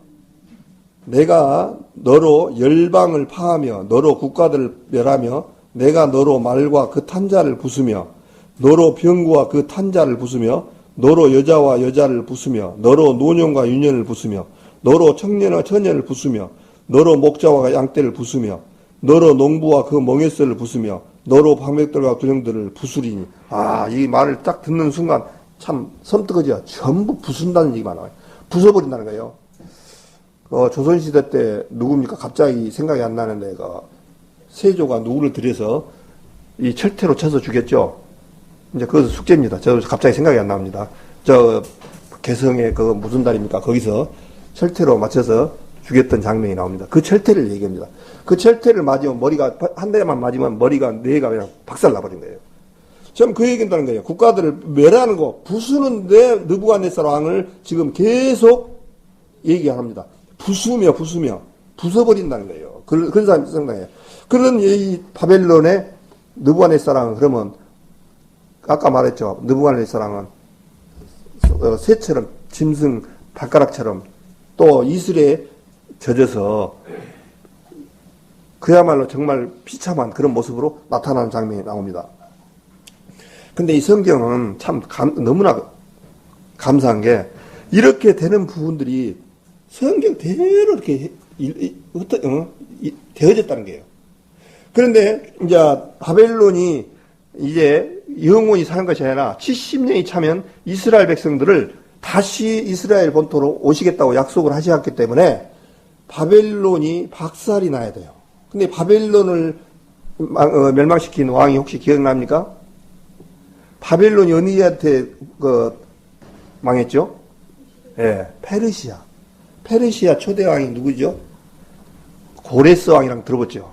내가 너로 열방을 파하며 너로 국가들을 멸하며 내가 너로 말과 그 탄자를 부수며 너로 병구와 그 탄자를 부수며 너로 여자와 여자를 부수며 너로 노년과 유년을 부수며 너로 청년과 처녀를 부수며 너로 목자와 양떼를 부수며 너로 농부와 그 멍에서를 부수며 너로 방백들과 두령들을 부수리니. 이 말을 딱 듣는 순간 참 섬뜩하죠. 전부 부순다는 얘기가 나와요. 부숴버린다는 거예요. 조선시대 때 누굽니까? 갑자기 생각이 안 나는데 세조가 누구를 들여서 이 철퇴로 쳐서 죽였죠. 이제 그것은 숙제입니다. 저 갑자기 생각이 안 납니다. 개성의 무슨 달입니까? 거기서 철퇴로 맞춰서 죽였던 장면이 나옵니다. 그 철퇴를 얘기합니다. 그 철퇴를 맞으면 한 대만 맞으면 머리가 뇌가 그냥 박살 나버린 거예요. 지금 그 얘기한다는 거예요. 국가들을 멸하는 거, 부수는데 느부갓네살 왕을 지금 계속 얘기합니다. 부수며 부숴버린다는 거예요. 그런 사람이 상당해요. 그런 이 바벨론의 느부갓네살 왕은 그러면 아까 말했죠. 느부갓네살 왕은 새처럼 짐승 발가락처럼 또 이슬에 젖어서 그야말로 정말 비참한 그런 모습으로 나타나는 장면이 나옵니다. 근데 이 성경은 참 너무나 감사한 게 이렇게 되는 부분들이 성경대로 이렇게 되어졌다는 거예요. 그런데 이제 바벨론이 이제 영원히 사는 것이 아니라 70년이 차면 이스라엘 백성들을 다시 이스라엘 본토로 오시겠다고 약속을 하셨기 때문에 바벨론이 박살이 나야 돼요. 근데 바벨론을 멸망시킨 왕이 혹시 기억납니까? 바벨론이 어디한테 망했죠? 예, 페르시아. 페르시아 초대왕이 누구죠? 고레스 왕이랑 들어봤죠?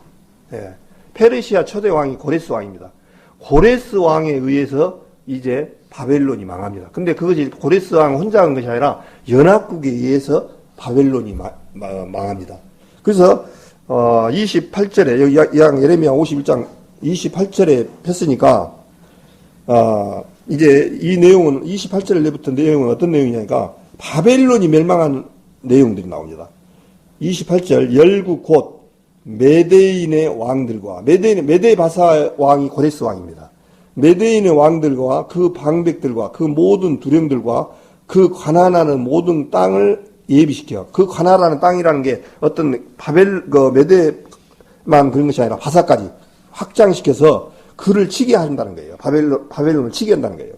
예, 페르시아 초대왕이 고레스 왕입니다. 고레스 왕에 의해서 이제 바벨론이 망합니다. 근데 그것이 고레스 왕 혼자 한 것이 아니라 연합국에 의해서 바벨론이 망합니다. 그래서 28절에 여기 예레미야 51장 28절에 폈으니까 이제 이 내용은 28절부터 내용은 어떤 내용이냐니까 바벨론이 멸망한 내용들이 나옵니다. 28절 열국 곧 메데인의 왕들과 메데 바사 왕이 고레스 왕입니다. 메데인의 왕들과 그 방백들과 그 모든 두령들과 그 관할하는 모든 땅을 예비시켜. 그 관할하는 땅이라는 게 어떤 메데만 그런 것이 아니라 바사까지 확장시켜서 그를 치게 한다는 거예요. 바벨론을 치게 한다는 거예요.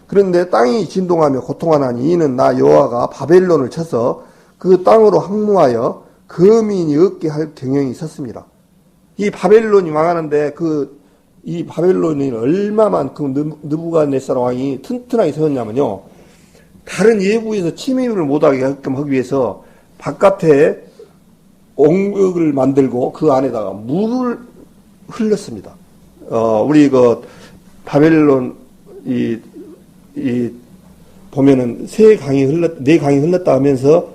그런데 땅이 진동하며 고통하나니 이는 나 여호와가 바벨론을 쳐서 그 땅으로 항무하여 거민이 없게 할 경영이 있었습니다. 이 바벨론이 망하는데 이 바벨론이 얼마만큼 느부갓네살 왕이 튼튼하게 세웠냐면요. 다른 예부에서 침입을 못하게 하기 위해서 바깥에 옹벽을 만들고 그 안에다가 물을 흘렸습니다. 우리 바벨론 보면은 네 강이 흘렀다 하면서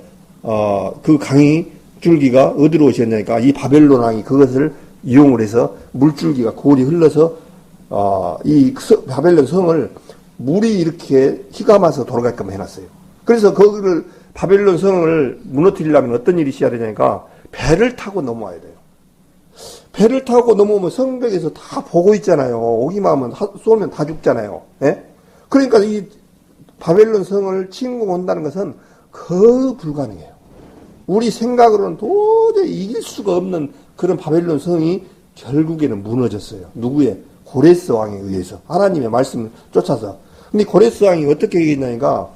그 강이 줄기가 어디로 오셨냐니까 이 바벨론 왕이 그것을 이용을 해서 물줄기가 골이 흘러서 이 바벨론 성을 물이 이렇게 휘감아서 돌아가게끔 해놨어요. 그래서 거기를 바벨론 성을 무너뜨리려면 어떤 일이 있어야 되냐니까 배를 타고 넘어와야 돼요. 배를 타고 넘어오면 성벽에서 다 보고 있잖아요. 오기만 하면 쏘면 다 죽잖아요. 예? 그러니까 이 바벨론 성을 침공한다는 것은 거의 불가능해요. 우리 생각으로는 도저히 이길 수가 없는 그런 바벨론 성이 결국에는 무너졌어요. 누구의? 고레스 왕에 의해서. 하나님의 말씀을 쫓아서. 근데 고레스 왕이 어떻게 얘기했냐니까,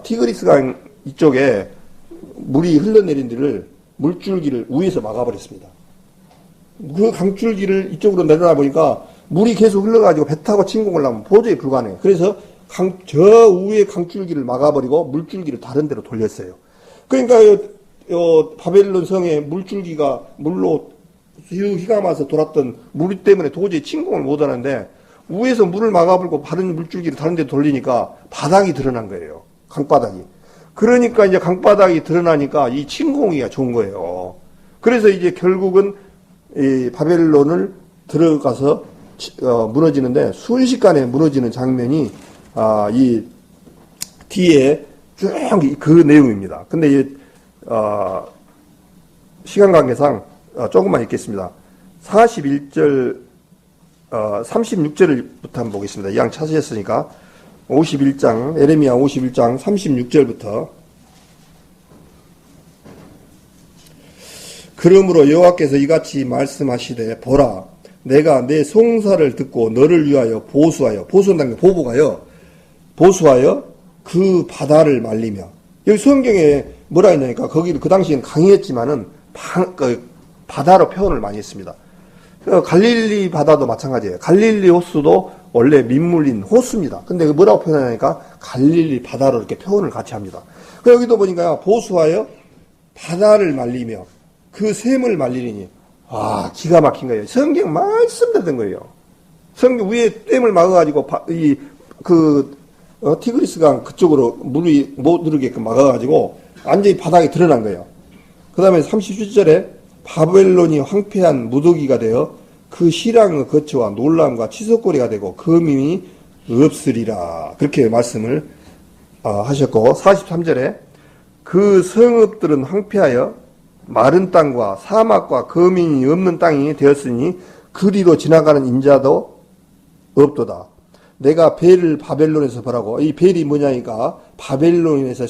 티그리스 강 이쪽에 물이 흘러내린 데를 물줄기를 위에서 막아버렸습니다. 그 강줄기를 이쪽으로 내려놔 보니까 물이 계속 흘러가지고 배 타고 침공을 하면 도저히 불가능해요. 그래서 저 위에 강줄기를 막아버리고 물줄기를 다른 데로 돌렸어요. 그러니까 바벨론 성의 물줄기가 물로 휘감아서 돌았던 물 때문에 도저히 침공을 못하는데 위에서 물을 막아버리고 다른 물줄기를 다른 데 돌리니까 바닥이 드러난 거예요. 강바닥이. 그러니까 이제 강바닥이 드러나니까 이 침공이가 좋은 거예요. 그래서 이제 결국은 이 바벨론을 들어가서 무너지는데 순식간에 무너지는 장면이 이 뒤에 쭉 그 내용입니다. 근데 이 시간 관계상 조금만 읽겠습니다. 41절 36절부터 한번 보겠습니다. 이왕 찾으셨으니까 51장 예레미야 51장 36절부터 그러므로 여호와께서 이같이 말씀하시되 보라 내가 내 송사를 듣고 너를 위하여 보수한다는 게 보복하여 보수하여 그 바다를 말리며 여기 성경에 뭐라 했냐니까 거기를 그 당시에는 강이었지만은 바다로 표현을 많이 했습니다. 갈릴리 바다도 마찬가지예요. 갈릴리 호수도 원래 민물인 호수입니다. 근데 뭐라고 표현하냐니까 갈릴리 바다로 이렇게 표현을 같이 합니다. 여기도 보니까 보수하여 바다를 말리며 그 샘을 말리니 기가 막힌 거예요. 성경 말씀대로 된 거예요. 성경 위에 댐을 막아가지고 티그리스강 그쪽으로 물이 못 들어오게끔 막아가지고 완전히 바닥에 드러난 거예요. 그 다음에 37절에 바벨론이 황폐한 무더기가 되어 그 희랑의 거처와 놀람과 치솟거리가 되고 거민이 없으리라. 그렇게 말씀을 하셨고 43절에 그 성읍들은 황폐하여 마른 땅과 사막과 거민이 없는 땅이 되었으니 그리로 지나가는 인자도 없도다. 내가 벨을 바벨론에서 보라고. 이 벨이 뭐냐니까 바벨론에서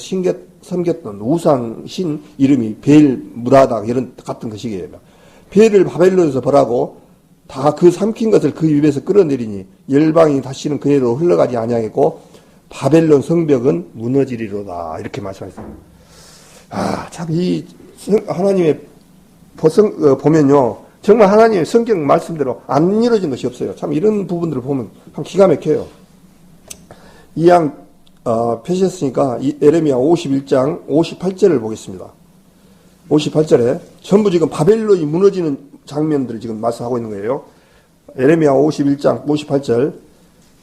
섬겼던 우상 신 이름이 벨 무라다 이런 같은 것이에요. 벨을 바벨론에서 보라고 다 그 삼킨 것을 그 입에서 끌어내리니 열방이 다시는 그네로 흘러가지 아니하겠고 바벨론 성벽은 무너지리로다. 이렇게 말씀하셨습니다. 참 이 하나님의 보면요. 정말 하나님의 성경 말씀대로 안 이루어진 것이 없어요. 참 이런 부분들을 보면 참 기가 막혀요. 이양 펴셨으니까 예레미야 51장 58절을 보겠습니다. 58절에 전부 지금 바벨론이 무너지는 장면들을 지금 말씀하고 있는 거예요. 예레미야 51장 58절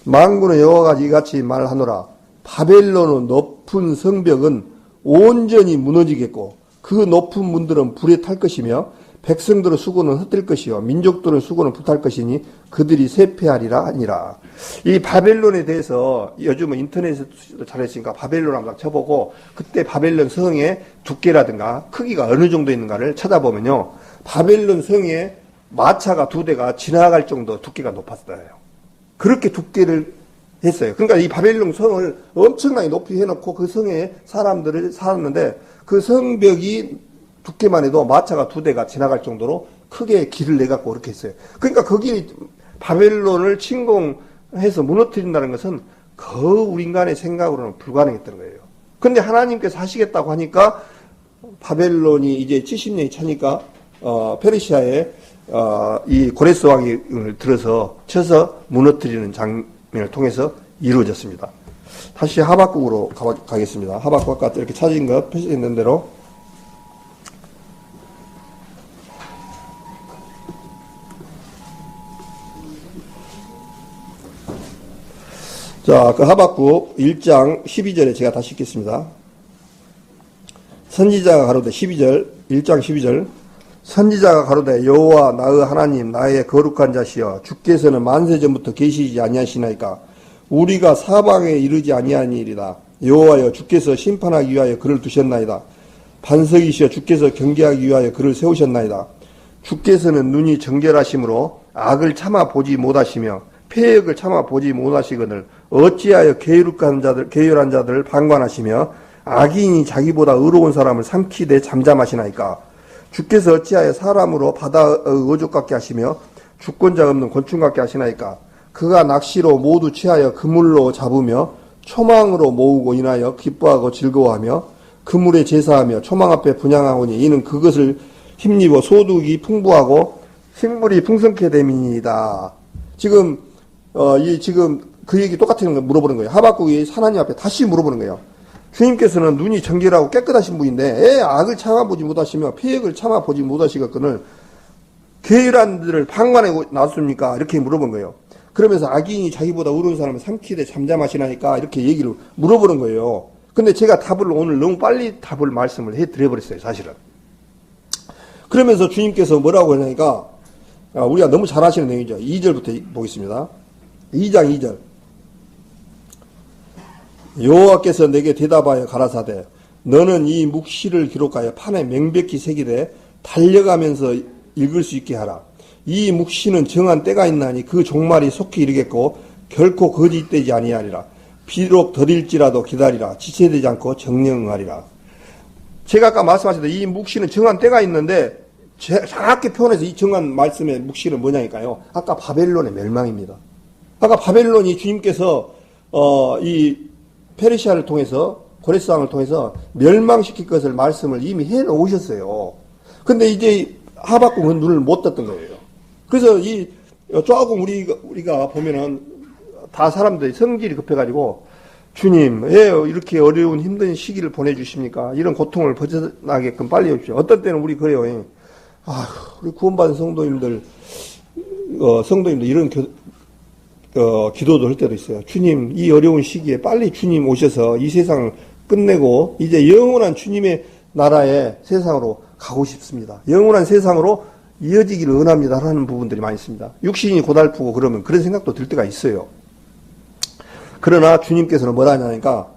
만군의 여호와가 이같이 말하노라. 바벨론의 높은 성벽은 온전히 무너지겠고 그 높은 문들은 불에 탈 것이며 백성들의 수고는 흩을 것이요 민족들의 수고는 불탈 것이니 그들이 쇠폐하리라 하니라. 이 바벨론에 대해서 요즘은 인터넷에도 잘했으니까 바벨론 한번 쳐보고 그때 바벨론 성의 두께라든가 크기가 어느 정도 있는가를 찾아보면요. 바벨론 성에 마차가 2대가 지나갈 정도 두께가 높았어요. 그렇게 두께를 했어요. 그러니까 이 바벨론 성을 엄청나게 높이 해놓고 그 성에 사람들을 살았는데 그 성벽이 두께만 해도 마차가 2대가 지나갈 정도로 크게 길을 내갖고 그렇게 했어요. 그러니까 거기 바벨론을 침공해서 무너뜨린다는 것은 거의 우리 인간의 생각으로는 불가능했던 거예요. 근데 하나님께서 하시겠다고 하니까 바벨론이 이제 70년이 차니까 페르시아의 이 고레스 왕이 들어서 쳐서 무너뜨리는 장면을 통해서 이루어졌습니다. 다시 하박국으로 가겠습니다. 하박국 아까 이렇게 찾은 거 표시했는 대로 자, 그 하박국 1장 12절에 제가 다시 읽겠습니다. 선지자가 가로되 12절 1장 12절 선지자가 가로되 여호와 나의 하나님 나의 거룩한 자시여 주께서는 만세 전부터 계시지 아니하시나이까 우리가 사방에 이르지 아니하니이다. 여호와여 주께서 심판하기 위하여 그를 두셨나이다. 반석이시여 주께서 경계하기 위하여 그를 세우셨나이다. 주께서는 눈이 정결하심으로 악을 참아 보지 못하시며 폐역을 참아 보지 못하시거늘 어찌하여 게으르한 자들을 방관하시며 악인이 자기보다 의로운 사람을 삼키되 잠잠하시나이까. 주께서 어찌하여 사람으로 바다의 어족 같게 하시며 주권자 없는 곤충 같게 하시나이까. 그가 낚시로 모두 취하여 그물로 잡으며 초망으로 모으고 인하여 기뻐하고 즐거워하며 그물에 제사하며 초망 앞에 분향하오니 이는 그것을 힘입어 소득이 풍부하고 식물이 풍성케 됨이니이다. 지금 그 얘기 똑같은 거 물어보는 거예요. 하박국이 하나님 앞에 다시 물어보는 거예요. 주님께서는 눈이 정결하고 깨끗하신 분인데 악을 참아보지 못하시며 폐역을 참아보지 못하시거늘 게으른 들을 방관해 놨습니까? 이렇게 물어본 거예요. 그러면서 악인이 자기보다 의로운 사람을 삼키되 잠잠하시나니까 이렇게 얘기를 물어보는 거예요. 근데 제가 답을 오늘 너무 빨리 답을 말씀을 해드려버렸어요. 사실은. 그러면서 주님께서 뭐라고 하냐니까 우리가 너무 잘 아시는 내용이죠. 2절부터 보겠습니다. 2장 2절 여호와께서 내게 대답하여 가라사대 너는 이 묵시를 기록하여 판에 명백히 새기되 달려가면서 읽을 수 있게 하라. 이 묵시는 정한 때가 있나니 그 종말이 속히 이르겠고 결코 거짓되지 아니하리라. 비록 더딜지라도 기다리라. 지체되지 않고 정령하리라. 제가 아까 말씀하셨던 이 묵시는 정한 때가 있는데 정확히 표현해서 이 정한 말씀의 묵시는 뭐냐니까요. 아까 바벨론의 멸망입니다. 아까 바벨론이 주님께서 이 페르시아를 통해서 고레스 왕을 통해서 멸망시킬 것을 말씀을 이미 해 놓으셨어요. 근데 이제 하박국은 눈을 못 떴던 거예요. 그래서 조금 우리가 보면은 다 사람들이 성질이 급해가지고 주님 왜 이렇게 어려운 힘든 시기를 보내주십니까? 이런 고통을 벗어나게끔 빨리 해주십시오. 어떤 때는 우리 그래요. 우리 구원받은 성도님들 이런 기도도 할 때도 있어요. 주님, 이 어려운 시기에 빨리 주님 오셔서 이 세상을 끝내고 이제 영원한 주님의 나라의 세상으로 가고 싶습니다. 영원한 세상으로 이어지기를 원합니다. 하는 부분들이 많이 있습니다. 육신이 고달프고 그러면 그런 생각도 들 때가 있어요. 그러나 주님께서는 뭐라 하냐니까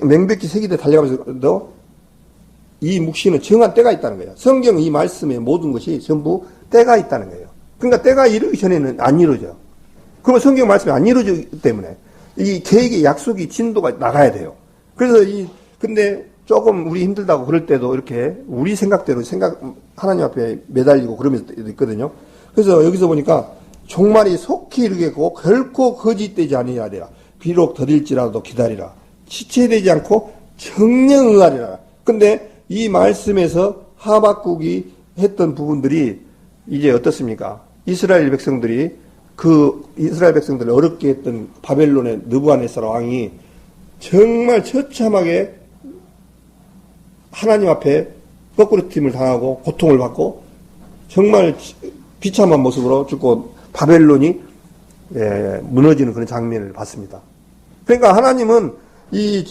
명백히 새기되 달려가면서도 이 묵시는 정한 때가 있다는 거예요. 성경 이 말씀의 모든 것이 전부 때가 있다는 거예요. 그러니까 때가 이르기 전에는 안 이루어져요. 그러면 성경 말씀이 안 이루어지기 때문에 이 계획의 약속이 진도가 나가야 돼요. 그래서 근데 조금 우리 힘들다고 그럴 때도 이렇게 우리 생각대로 하나님 앞에 매달리고 그러면서 있거든요. 그래서 여기서 보니까 종말이 속히 이르겠고 결코 거짓되지 아니하리라. 비록 더딜지라도 기다리라. 지체되지 않고 정령응하리라. 근데 이 말씀에서 하박국이 했던 부분들이 이제 어떻습니까? 이스라엘 백성들이 그 이스라엘 백성들을 어렵게 했던 바벨론의 느부갓네살 왕이 정말 처참하게 하나님 앞에 거꾸로짐을 당하고 고통을 받고 정말 비참한 모습으로 죽고 바벨론이 무너지는 그런 장면을 봤습니다. 그러니까 하나님은 이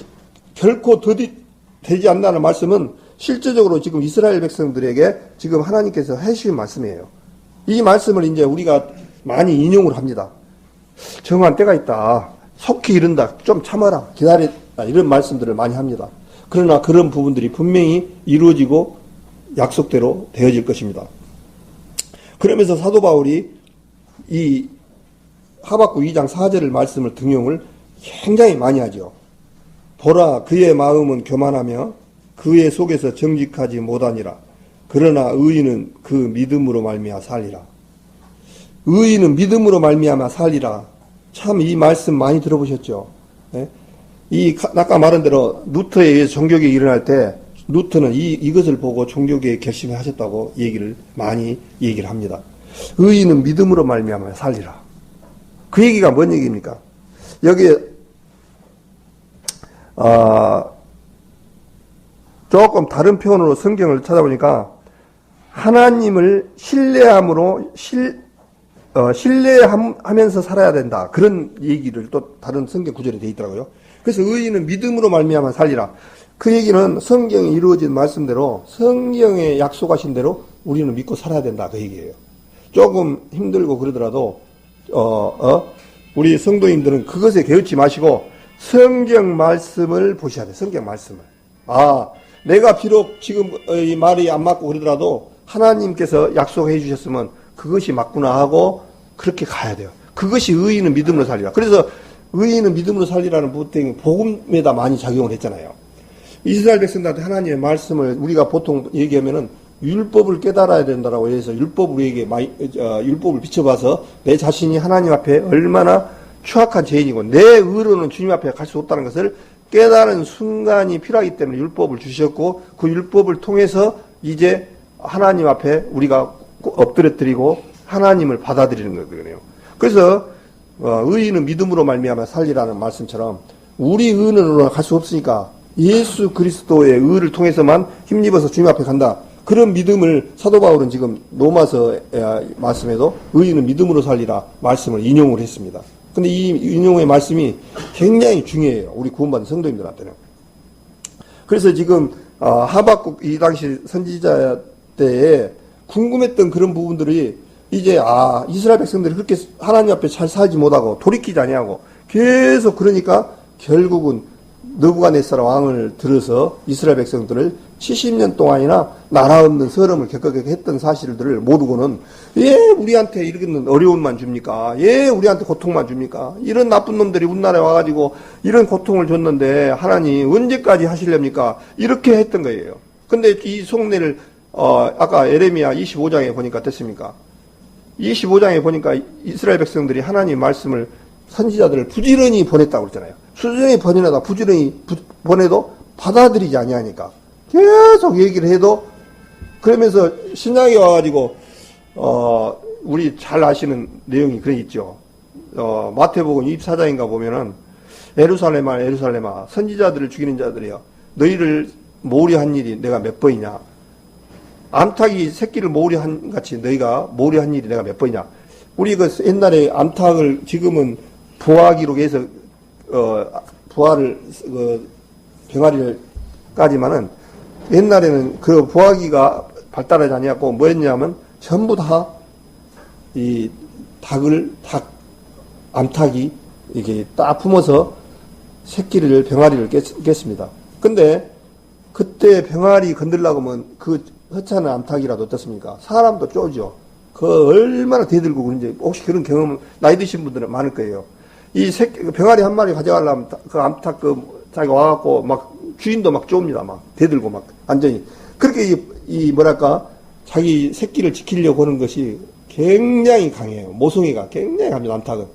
결코 되지 않는다는 말씀은 실제적으로 지금 이스라엘 백성들에게 지금 하나님께서 해주신 말씀이에요. 이 말씀을 이제 우리가 많이 인용을 합니다. 정한 때가 있다. 속히 이른다. 좀 참아라. 기다렸다. 이런 말씀들을 많이 합니다. 그러나 그런 부분들이 분명히 이루어지고 약속대로 되어질 것입니다. 그러면서 사도 바울이 이 하박국 2장 4절 말씀을 등용을 굉장히 많이 하죠. 보라, 그의 마음은 교만하며 그의 속에서 정직하지 못하니라. 그러나 의인은 그 믿음으로 말미암아 살리라. 의인은 믿음으로 말미암아 살리라. 참 이 말씀 많이 들어보셨죠? 예? 아까 말한 대로 루터에 의해서 종교개혁이 일어날 때 루터는 이것을 보고 종교개혁 결심을 하셨다고 많이 얘기를 합니다. 의인은 믿음으로 말미암아 살리라. 그 얘기가 뭔 얘기입니까? 여기에 조금 다른 표현으로 성경을 찾아보니까 하나님을 신뢰하면서 살아야 된다. 그런 얘기를 또 다른 성경 구절에 되어 있더라고요. 그래서 의인은 믿음으로 말미암아 살리라. 그 얘기는 성경에 이루어진 말씀대로 성경에 약속하신 대로 우리는 믿고 살아야 된다. 그 얘기예요. 조금 힘들고 그러더라도 우리 성도님들은 그것에 게으르지 마시고 성경 말씀을 보셔야 돼요. 성경 말씀을. 내가 비록 지금 이 말이 안 맞고 그러더라도 하나님께서 약속해 주셨으면 그것이 맞구나 하고 그렇게 가야 돼요. 그것이 의인은 믿음으로 살리라. 그래서 의인은 믿음으로 살리라는 부분이 복음에다 많이 작용을 했잖아요. 이스라엘 백성들한테 하나님의 말씀을 우리가 보통 얘기하면은 율법을 깨달아야 된다라고 해서 율법을 비춰봐서 내 자신이 하나님 앞에 얼마나 추악한 죄인이고 내 의로는 주님 앞에 갈 수 없다는 것을 깨달은 순간이 필요하기 때문에 율법을 주셨고 그 율법을 통해서 이제 하나님 앞에 우리가 엎드려뜨리고 하나님을 받아들이는 거거든요. 그래서 의인은 믿음으로 말미암아 살리라는 말씀처럼 우리 의는으로 갈 수 없으니까 예수 그리스도의 의를 통해서만 힘입어서 주님 앞에 간다. 그런 믿음을 사도 바울은 지금 로마서 말씀에도 의인은 믿음으로 살리라 말씀을 인용을 했습니다. 근데 이 인용의 말씀이 굉장히 중요해요. 우리 구원받은 성도님들한테는. 그래서 지금 하박국 이 당시 선지자 때에 궁금했던 그런 부분들이 이제 이스라엘 백성들이 그렇게 하나님 앞에 잘 살지 못하고 돌이키지 아니하고 계속 그러니까 결국은 느부갓네살 왕을 들어서 이스라엘 백성들을 70년 동안이나 나라 없는 서름을 겪게 했던 사실들을 모르고는 우리한테 이런 어려움만 줍니까? 우리한테 고통만 줍니까? 이런 나쁜 놈들이 우리나라에 와가지고 이런 고통을 줬는데 하나님 언제까지 하실렵니까? 이렇게 했던 거예요. 근데 이 속내를 아까 에레미야 25장에 보니까 어땠습니까? 25장에 보니까 이스라엘 백성들이 하나님 말씀을 선지자들을 부지런히 보냈다고 그랬잖아요. 수준이 번연하다 부지런히 보내도 받아들이지 아니하니까 계속 얘기를 해도 그러면서 신약에 와가지고 우리 잘 아시는 내용이 그래 있죠. 마태복음 24장인가 보면은 에루살렘아 선지자들을 죽이는 자들이여 너희를 모으려 한 일이 내가 몇 번이냐. 암탉이 새끼를 모으려 한 같이 너희가 모으려 한 일이 내가 몇 번이냐. 우리 그 옛날에 암탉을 지금은 부화기로 해서 부화를 병아리를 까지만은 옛날에는 그 부화기가 발달하지 아니었고 뭐였냐면 전부 다 이 암탉이 이렇게 딱 품어서 새끼를 병아리를 깼습니다. 근데 그때 병아리 건들려고 하면 그 허찬 암탉이라도 어떻습니까? 사람도 쪼죠. 그 얼마나 대들고 그런지 혹시 그런 경험 나이 드신 분들은 많을 거예요. 이 새끼 병아리 한 마리 가져가려면 그 암탉 자기가 와갖고 막 주인도 막 쪼옵니다. 막 대들고 막 완전히 그렇게 뭐랄까 자기 새끼를 지키려고 하는 것이 굉장히 강해요. 모성애가 굉장히 강합니다. 암탉은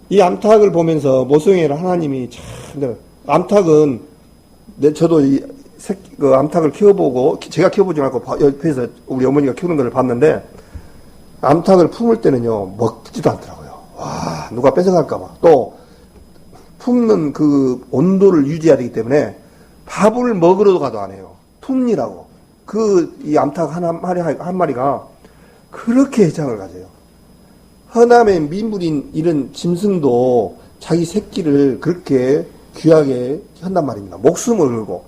이 암탉을 보면서 모성애를 하나님이 참 암탉은 저도 그 암탉을 키워보고, 제가 키워보지 말고 옆에서 우리 어머니가 키우는 걸 봤는데, 암탉을 품을 때는요, 먹지도 않더라고요. 와, 누가 뺏어갈까봐. 또, 품는 그 온도를 유지해야 되기 때문에, 밥을 먹으러 가도 안 해요. 품니라고. 이 암탉 한 마리가 그렇게 애착을 가져요. 허남의 민물인 이런 짐승도 자기 새끼를 그렇게 귀하게 한단 말입니다. 목숨을 걸고.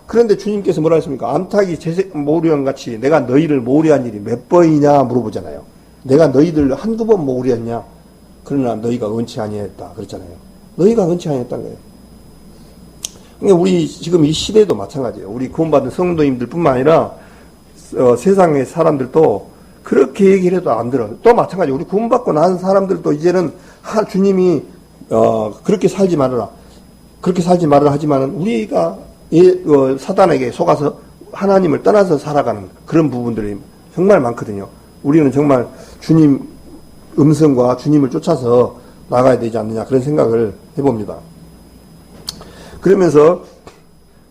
그런데 주님께서 뭐라 했습니까? 암탉이 모으려는 같이 내가 너희를 모으려한 일이 몇 번이냐 물어보잖아요. 내가 너희들 한두 번 모으려냐? 그러나 너희가 원치 아니했다. 그랬잖아요. 너희가 원치 아니했다는 거예요. 그러니까 우리 지금 이 시대도 마찬가지예요. 우리 구원받은 성도님들 뿐만 아니라 세상의 사람들도 그렇게 얘기를 해도 안 들어요. 또 마찬가지. 우리 구원받고 난 사람들도 이제는 주님이 그렇게 살지 말아라. 그렇게 살지 말아라 하지만은 우리가 사단에게 속아서 하나님을 떠나서 살아가는 그런 부분들이 정말 많거든요. 우리는 정말 주님 음성과 주님을 쫓아서 나가야 되지 않느냐 그런 생각을 해봅니다. 그러면서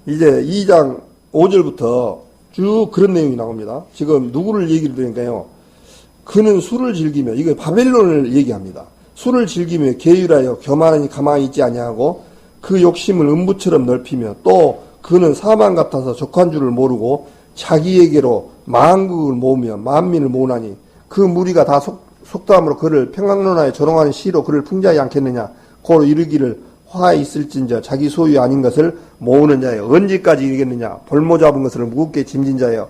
이제 2장 5절부터 쭉 그런 내용이 나옵니다. 지금 누구를 얘기를 드리니까요. 그는 술을 즐기며, 이거 바벨론을 얘기합니다. 술을 즐기며 계율하여 교만하니 가만히 있지 아니하고 그 욕심을 음부처럼 넓히며 또 그는 사망 같아서 족한 줄을 모르고 자기에게로 만국을 모으며 만민을 모으나니 그 무리가 다 속담으로 그를 평강론하에 조롱하는 시로 그를 풍자하지 않겠느냐. 고로 이르기를 화 있을진저 자기 소유 아닌 것을 모으는 자여 언제까지 이르겠느냐. 볼모 잡은 것을 무겁게 짐진 자여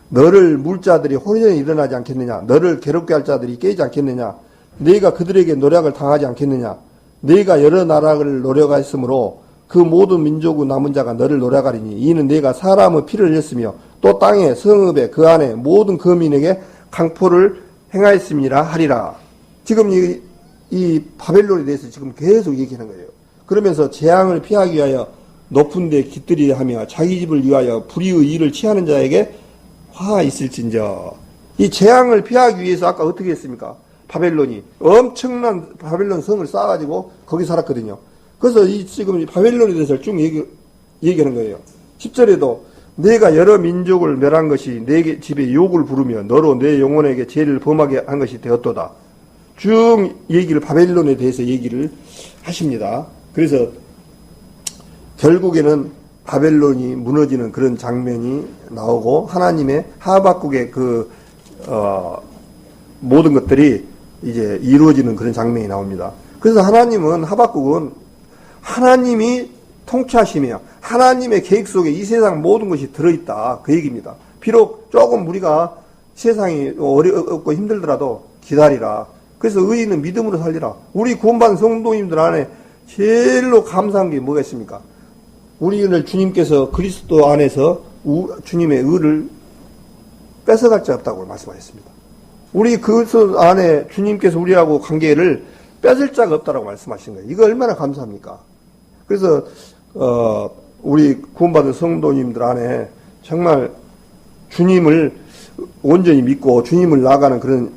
너를 물 자들이 혼연히 일어나지 않겠느냐. 너를 괴롭게 할 자들이 깨지 않겠느냐. 네가 그들에게 노략을 당하지 않겠느냐. 네가 여러 나라를 노력하였으므로 그 모든 민족의 남은 자가 너를 노략하리니 이는 네가 사람의 피를 흘렸으며 또 땅에 성읍에 그 안에 모든 거민에게 강포를 행하였음이라 하리라. 지금 이 바벨론에 대해서 지금 계속 얘기하는 거예요. 그러면서 재앙을 피하기 위하여 높은 데 깃들이려 하며 자기 집을 위하여 불의의 일을 취하는 자에게 화 있을진저. 이 재앙을 피하기 위해서 아까 어떻게 했습니까? 바벨론이 엄청난 바벨론 성을 쌓아가지고 거기 살았거든요. 그래서 지금 바벨론에 대해서 쭉 얘기하는 거예요. 10절에도 내가 여러 민족을 멸한 것이 내 집에 욕을 부르며 너로 내 영혼에게 죄를 범하게 한 것이 되었도다. 쭉 얘기를 바벨론에 대해서 얘기를 하십니다. 그래서 결국에는 바벨론이 무너지는 그런 장면이 나오고 하나님의 하박국의 모든 것들이 이제 이루어지는 그런 장면이 나옵니다. 그래서 하박국은 하나님이 통치하시며 하나님의 계획 속에 이 세상 모든 것이 들어있다. 그 얘기입니다. 비록 조금 우리가 세상이 어렵고 힘들더라도 기다리라. 그래서 의인은 믿음으로 살리라. 우리 구원받은 성도님들 안에 제일로 감사한 게 뭐가 있습니까? 우리를 주님께서 그리스도 안에서 주님의 의를 뺏어갈 자 없다고 말씀하셨습니다. 우리 그리스도 안에 주님께서 우리하고 관계를 뺏을 자가 없다고 말씀하신 거예요. 이거 얼마나 감사합니까? 그래서 우리 구원받은 성도님들 안에 정말 주님을 온전히 믿고 주님을 나아가는 그런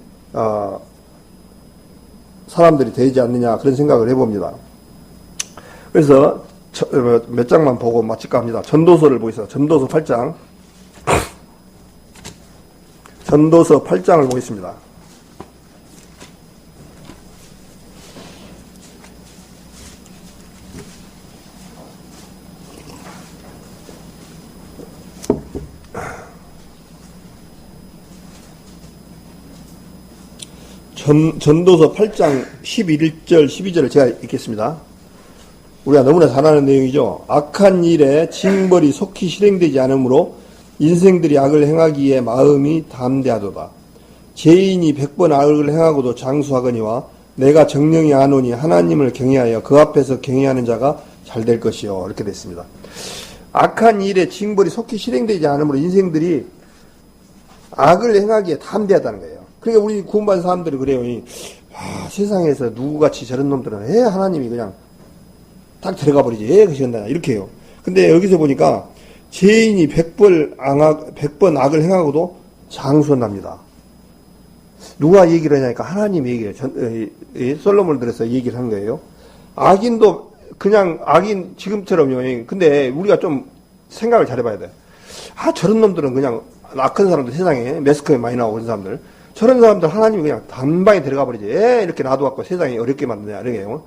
사람들이 되지 않느냐 그런 생각을 해봅니다. 그래서 몇 장만 보고 마칠까 합니다. 전도서를 보겠습니다. 전도서 8장. 전도서 8장을 보겠습니다. 전도서 8장 11절 12절을 제가 읽겠습니다. 우리가 너무나 잘 아는 내용이죠. 악한 일에 징벌이 속히 실행되지 않으므로 인생들이 악을 행하기에 마음이 담대하도다. 죄인이 100번 악을 행하고도 장수하거니와 내가 정령이 아노니 하나님을 경외하여 그 앞에서 경외하는 자가 잘 될 것이요. 이렇게 됐습니다. 악한 일에 징벌이 속히 실행되지 않으므로 인생들이 악을 행하기에 담대하다는 거예요. 그러니까 우리 구원받은 사람들이 그래요. 세상에서 누구같이 저런 놈들은 하나님이 그냥 딱 들어가 버리지. 그러신다. 이렇게 해요. 근데 여기서 보니까 죄인이 100번 악을 행하고도 장수한답니다. 누가 얘기를 하냐니까 하나님이 얘기해요. 솔로몬을 들어서 얘기를 한 거예요. 악인도 그냥 악인 지금처럼요. 근데 우리가 좀 생각을 잘해봐야 돼. 아, 저런 놈들은 그냥 악한 사람들 세상에 매스컴에 많이 나오고 그런 사람들. 저런 사람들 하나님이 그냥 단방에 들어가 버리지. 이렇게 놔둬갖고 세상이 어렵게 만드냐, 이런 게요.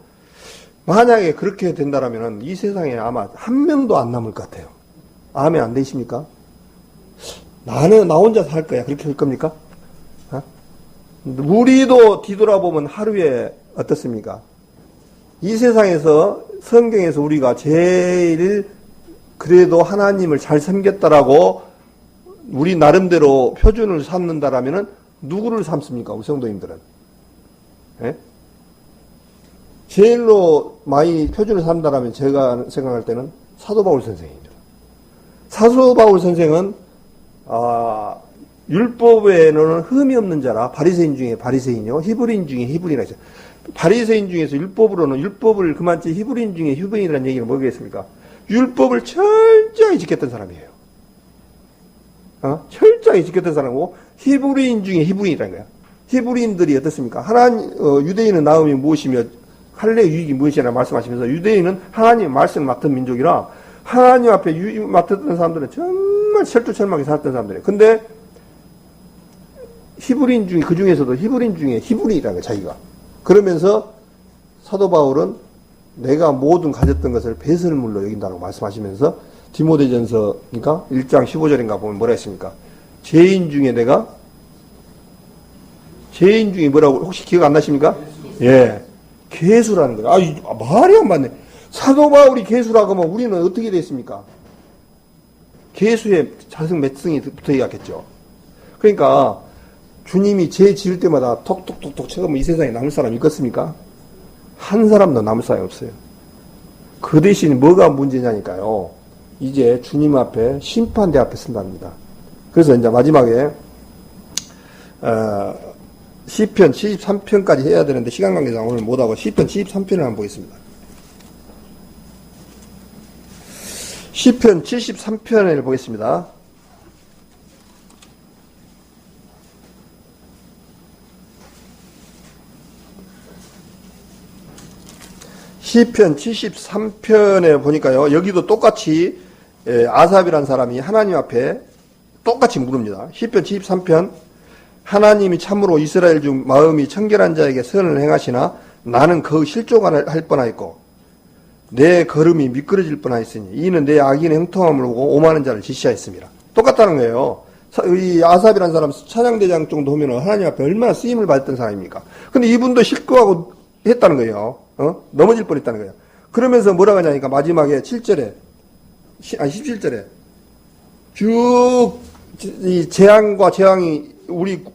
만약에 그렇게 된다라면 이 세상에 아마 한 명도 안 남을 것 같아요. 아멘 안 되십니까? 나 혼자 살 거야. 그렇게 할 겁니까? 어? 우리도 뒤돌아보면 하루에 어떻습니까? 이 세상에서 성경에서 우리가 제일 그래도 하나님을 잘 섬겼다라고 우리 나름대로 표준을 삼는다라면은 누구를 삼습니까? 우리 성도님들은. 예? 제일로 많이 표준을 삼는다라면 제가 생각할 때는 사도 바울 선생입니다. 사도 바울 선생은 율법에는 흠이 없는 자라 바리새인 중에 바리새인이요 히브리인 중에 히브리인이라 했어요. 바리새인 중에서 율법으로는 율법을 그만치 히브리인 중에 히브리인이라는 얘기는 뭐겠습니까? 율법을 철저히 지켰던 사람이에요. 철저히 지켰던 사람이고 히브리인 중에 히브리인이라는 거야. 히브리인들이 어떻습니까? 유대인은 나음이 무엇이며 할례 유익이 무엇이냐 말씀하시면서 유대인은 하나님의 말씀을 맡은 민족이라 하나님 앞에 맡았던 사람들은 정말 철두철미하게 살았던 사람들이에요. 근데 히브리인 중에 그 중에서도 히브리인 중에 히브리라는 거야 자기가. 그러면서 사도 바울은 내가 모든 가졌던 것을 배설물로 여긴다고 말씀하시면서 디모데전서 그러니까 1장 15절인가 보면 뭐라 했습니까? 죄인 중에 뭐라고 혹시 기억 안 나십니까? 예. 괴수라는 거예요. 말이 안 맞네. 사도 바울이 괴수라고 하면 우리는 어떻게 됐습니까? 괴수의 자성 매성이 붙어야겠죠. 그러니까 주님이 죄 지을 때마다 톡톡톡톡 쳐가면 이 세상에 남을 사람 있겠습니까? 한 사람도 남을 사람이 없어요. 그 대신 뭐가 문제냐니까요. 이제 주님 앞에 심판대 앞에 쓴답니다. 그래서 이제 마지막에 시편 73편까지 해야 되는데 시간 관계상 오늘 못하고 시편 73편을 한번 보겠습니다. 시편 73편을 보겠습니다. 시편 73편에 보니까요. 여기도 똑같이 아삽이라는 사람이 하나님 앞에 똑같이 물습니다. 시편 73편 하나님이 참으로 이스라엘 중 마음이 청결한 자에게 선을 행하시나 나는 그 실족할 뻔하였고 내 걸음이 미끄러질 뻔하였으니 이는 내 악인의 형통함을 보고 오만한 자를 지시하였습니다. 똑같다는 거예요. 이 아삽이라는 사람 찬양대장 정도 하면 하나님 앞에 얼마나 쓰임을 받았던 사람입니까? 근데 이분도 실수하고 했다는 거예요. 넘어질 뻔했다는 거예요. 그러면서 뭐라고 하냐니까 마지막에 7절에 17절에 쭉 이 재앙과 재앙이 우리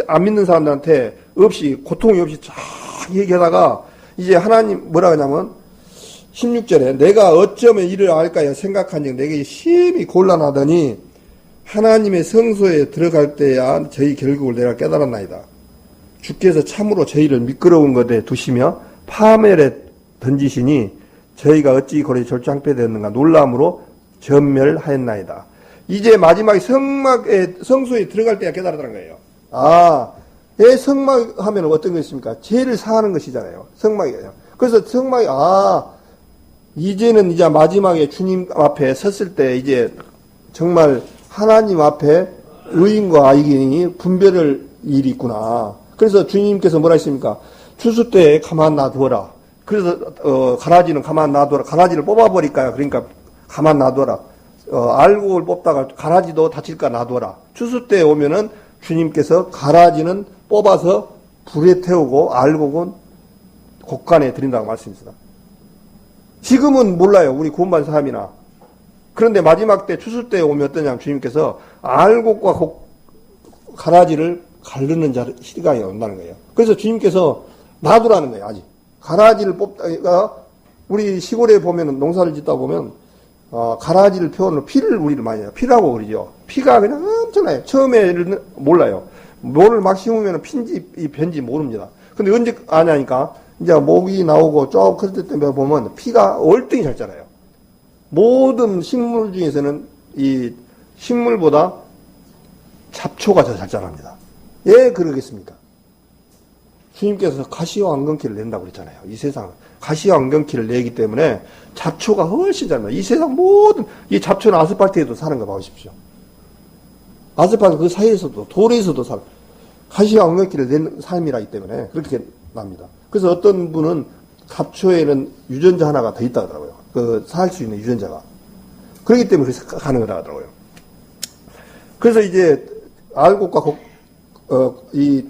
안 믿는 사람들한테 없이 고통이 없이 쫙 얘기하다가 이제 하나님 뭐라 하냐면 16절에 내가 어쩌면 이를 알까요 생각한즉 내게 심히 곤란하더니 하나님의 성소에 들어갈 때야 저희 결국을 내가 깨달았나이다. 주께서 참으로 저희를 미끄러운 것에 두시며 파멸에 던지시니 저희가 어찌 고래 절장패되었는가 놀람으로 전멸하였나이다. 이제 마지막에 성소에 들어갈 때야 깨달았다는 거예요. 성막 하면 어떤 거 있습니까? 죄를 사하는 것이잖아요. 성막이에요. 그래서 성막이, 이제는 이제 마지막에 주님 앞에 섰을 때 이제 정말 하나님 앞에 의인과 악인이 분별할 일이 있구나. 그래서 주님께서 뭐라 했습니까? 추수 때 가만 놔두어라. 그래서, 가라지는 가만 놔두어라. 가라지를 뽑아버릴까요? 그러니까 가만 놔두어라. 알곡을 뽑다가 가라지도 다칠까 놔둬라. 추수 때 오면은 주님께서 가라지는 뽑아서 불에 태우고 알곡은 곡간에 드린다고 말씀했습니다. 지금은 몰라요. 우리 구원받은 사람이나. 그런데 마지막 때 추수 때 오면 어떠냐면 주님께서 알곡과 가라지를 가르는 시간이 온다는 거예요. 그래서 주님께서 놔두라는 거예요. 아직. 가라지를 뽑다가 우리 시골에 보면 농사를 짓다 보면 가라지를 표현으로 피를 우리를 많이 해요. 피라고 그러죠. 피가 그냥 엄청나요. 처음에는 몰라요. 뭐를 막 심으면 핀지, 변지 모릅니다. 근데 언제 아냐니까, 이제 목이 나오고 쭉 그럴 때 때문에 보면 피가 월등히 잘 자라요. 모든 식물 중에서는 이 식물보다 잡초가 더 잘 자랍니다. 예, 그러겠습니까? 주님께서 가시와 앙금키를 낸다고 그랬잖아요. 이 세상은. 가시환경키를 내기 때문에 잡초가 훨씬 잘 나요. 이 세상 모든 이 잡초는 아스팔트에도 사는 거 봐보십시오. 아스팔트 그 사이에서도 돌에서도 가시환경키를 내는 삶이라기 때문에 그렇게 납니다. 그래서 어떤 분은 잡초에는 유전자 하나가 더 있다 하더라고요. 그 살 수 있는 유전자가. 그렇기 때문에 그래서 가능하다 하더라고요. 그래서 이제 알곡과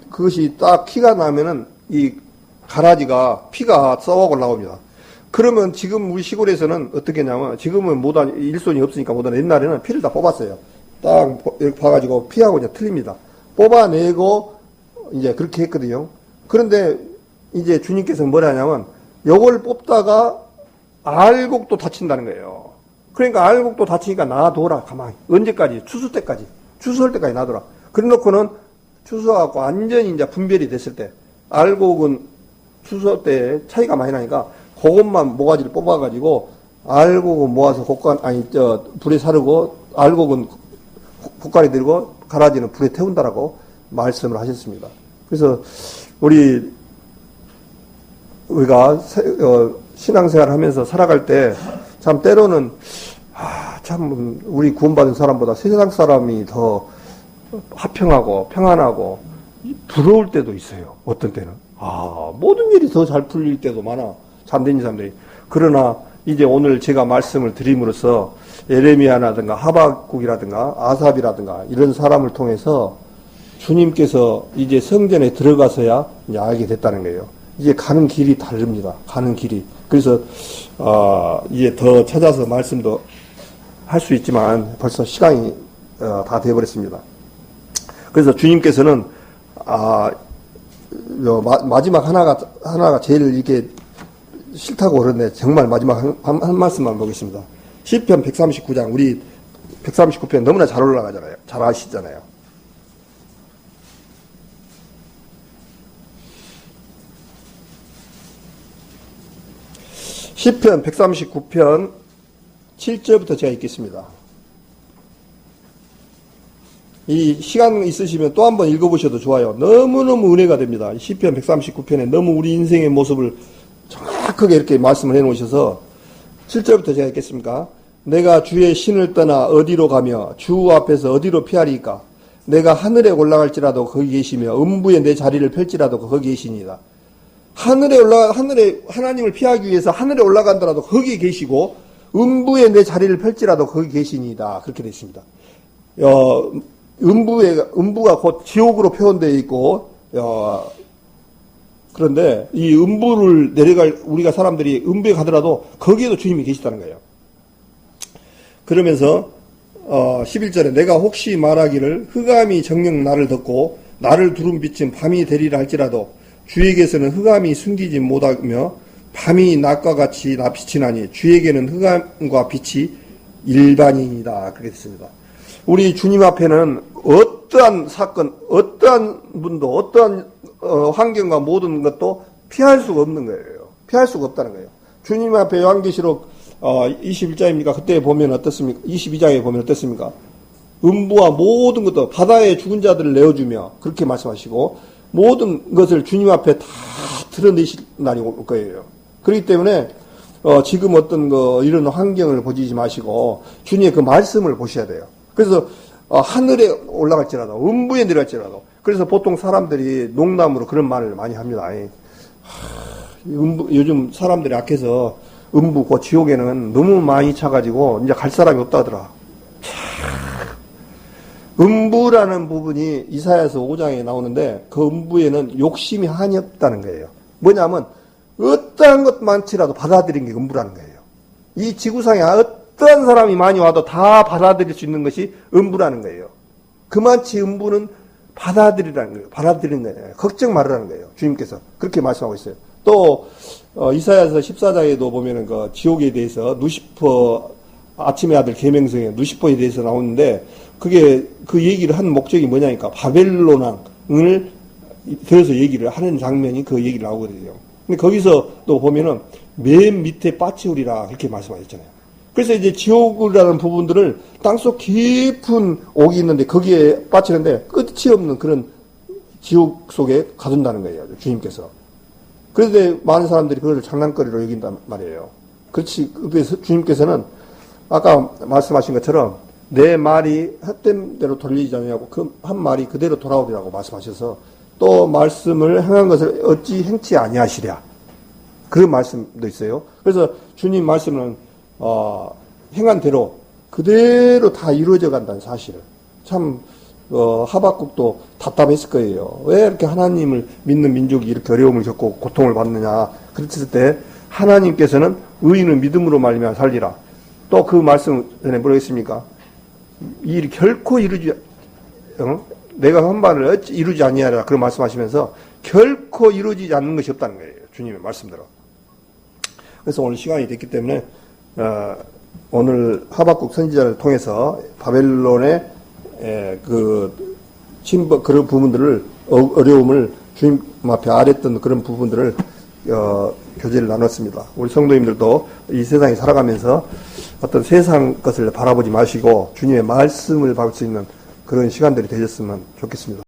그것이 딱 피가 나면은 이 가라지가 피가 썩어 나옵니다. 그러면 지금 우리 시골에서는 어떻게 했냐면 지금은 못한 일손이 없으니까 못한 옛날에는 피를 다 뽑았어요. 딱 이렇게 봐가지고 피하고 이제 틀립니다. 뽑아내고 이제 그렇게 했거든요. 그런데 이제 주님께서는 뭐라 하냐면 요걸 뽑다가 알곡도 다친다는 거예요. 그러니까 알곡도 다치니까 놔둬라 가만히. 언제까지? 추수 때까지. 추수할 때까지 놔둬라. 그래 놓고는 추수하고 완전히 이제 분별이 됐을 때 알곡은 추수 때 차이가 많이 나니까 그것만 모가지를 뽑아가지고 알곡은 모아서 불에 사르고 알곡은 곶간에 들고 가라지는 불에 태운다라고 말씀을 하셨습니다. 그래서 우리가 신앙생활 하면서 살아갈 때 참 때로는 참 우리 구원받은 사람보다 세상 사람이 더 화평하고 평안하고 부러울 때도 있어요. 어떤 때는 모든 일이 더 잘 풀릴 때도 많아. 잠든 사람들이. 그러나 이제 오늘 제가 말씀을 드림으로써 예레미야라든가 하박국이라든가 아삽이라든가 이런 사람을 통해서 주님께서 이제 성전에 들어가서야 이제 알게 됐다는 거예요. 이제 가는 길이 다릅니다. 가는 길이. 그래서 이제 더 찾아서 말씀도 할 수 있지만 벌써 시간이 다 되어버렸습니다. 그래서 주님께서는 마지막 하나가 제일 이렇게 싫다고 그러는데 정말 마지막 한 말씀만 보겠습니다. 시편 139장 우리 139편 너무나 잘 올라가잖아요. 잘 아시잖아요. 시편 139편 7절부터 제가 읽겠습니다. 이 시간 있으시면 또 한번 읽어보셔도 좋아요. 너무너무 은혜가 됩니다. 시편 139편에 너무 우리 인생의 모습을 정확하게 이렇게 말씀을 해놓으셔서 7절부터 제가 읽겠습니까? 내가 주의 신을 떠나 어디로 가며 주 앞에서 어디로 피하리까? 내가 하늘에 올라갈지라도 거기 계시며 음부에 내 자리를 펼지라도 거기 계시니이다. 하늘에 하나님을 피하기 위해서 하늘에 올라간다라도 거기 계시고 음부에 내 자리를 펼지라도 거기 계시니이다. 그렇게 되어 있습니다. 음부가 곧 지옥으로 표현되어 있고, 그런데 이 음부를 내려갈 우리가 사람들이 음부에 가더라도 거기에도 주님이 계시다는 거예요. 그러면서 11절에 내가 혹시 말하기를 흑암이 정녕 나를 덮고 나를 두른 빛은 밤이 되리라 할지라도 주에게서는 흑암이 숨기지 못하며 밤이 낮과 같이 나 비치나니 주에게는 흑암과 빛이 일반인이다. 그렇게 됐습니다. 우리 주님 앞에는 어떠한 사건, 어떠한 분도, 어떠한 환경과 모든 것도 피할 수가 없는 거예요. 피할 수가 없다는 거예요. 주님 앞에 요한계시록 21장입니까? 그때 보면 어떻습니까? 22장에 보면 어떻습니까? 음부와 모든 것도 바다에 죽은 자들을 내어주며 그렇게 말씀하시고 모든 것을 주님 앞에 다 드러내실 날이 올 거예요. 그렇기 때문에 지금 어떤 이런 환경을 보지 마시고 주님의 그 말씀을 보셔야 돼요. 그래서 하늘에 올라갈지라도 음부에 내려갈지라도 그래서 보통 사람들이 농담으로 그런 말을 많이 합니다. 요즘 사람들이 악해서 음부, 그 지옥에는 너무 많이 차가지고 이제 갈 사람이 없다 하더라. 음부라는 부분이 이사야서 5장에 나오는데 그 음부에는 욕심이 한이 없다는 거예요. 뭐냐면 어떠한 것 많지라도 받아들이는 게 음부라는 거예요. 이 지구상에 어떠한 사람이 많이 와도 다 받아들일 수 있는 것이 음부라는 거예요. 그만치 음부는 받아들이라는 거예요. 받아들이는 거예요. 걱정 말으라는 거예요. 주님께서 그렇게 말씀하고 있어요. 또 이사야서 14장에도 보면은 그 지옥에 대해서 누시퍼 아침의 아들 계명성에 누시퍼에 대해서 나오는데 그게 그 얘기를 한 목적이 뭐냐니까 바벨론 왕을 들어서 얘기를 하는 장면이 그 얘기를 나오거든요. 근데 거기서 또 보면은 맨 밑에 빠치우리라 그렇게 말씀하셨잖아요. 그래서 이제 지옥이라는 부분들을 땅속 깊은 옥이 있는데 거기에 빠치는데 끝이 없는 그런 지옥 속에 가둔다는 거예요. 주님께서. 그런데 많은 사람들이 그걸 장난거리로 여긴단 말이에요. 그렇지. 그래서 주님께서는 아까 말씀하신 것처럼 내 말이 헛된 대로 돌리지 않냐고 그 한 말이 그대로 돌아오리라고 말씀하셔서 또 말씀을 행한 것을 어찌 행치 아니하시랴. 그런 말씀도 있어요. 그래서 주님 말씀은 행한 대로 그대로 다 이루어져 간다는 사실을 참 하박국도 답답했을 거예요. 왜 이렇게 하나님을 믿는 민족이 이렇게 어려움을 겪고 고통을 받느냐. 그랬을 때 하나님께서는 의인은 믿음으로 말미암아 살리라. 또 그 말씀 전에 뭐라고 했습니까? 이 일이 결코 이루지 내가 한 바를 어찌 이루지 아니하리라 그런 말씀하시면서 결코 이루어지지 않는 것이 없다는 거예요. 주님의 말씀대로. 그래서 오늘 시간이 됐기 때문에 오늘 하박국 선지자를 통해서 바벨론의 그 침범 그런 부분들을 어려움을 주님 앞에 아랬던 그런 부분들을 교제를 나눴습니다. 우리 성도님들도 이 세상에 살아가면서 어떤 세상 것을 바라보지 마시고 주님의 말씀을 받을 수 있는 그런 시간들이 되셨으면 좋겠습니다.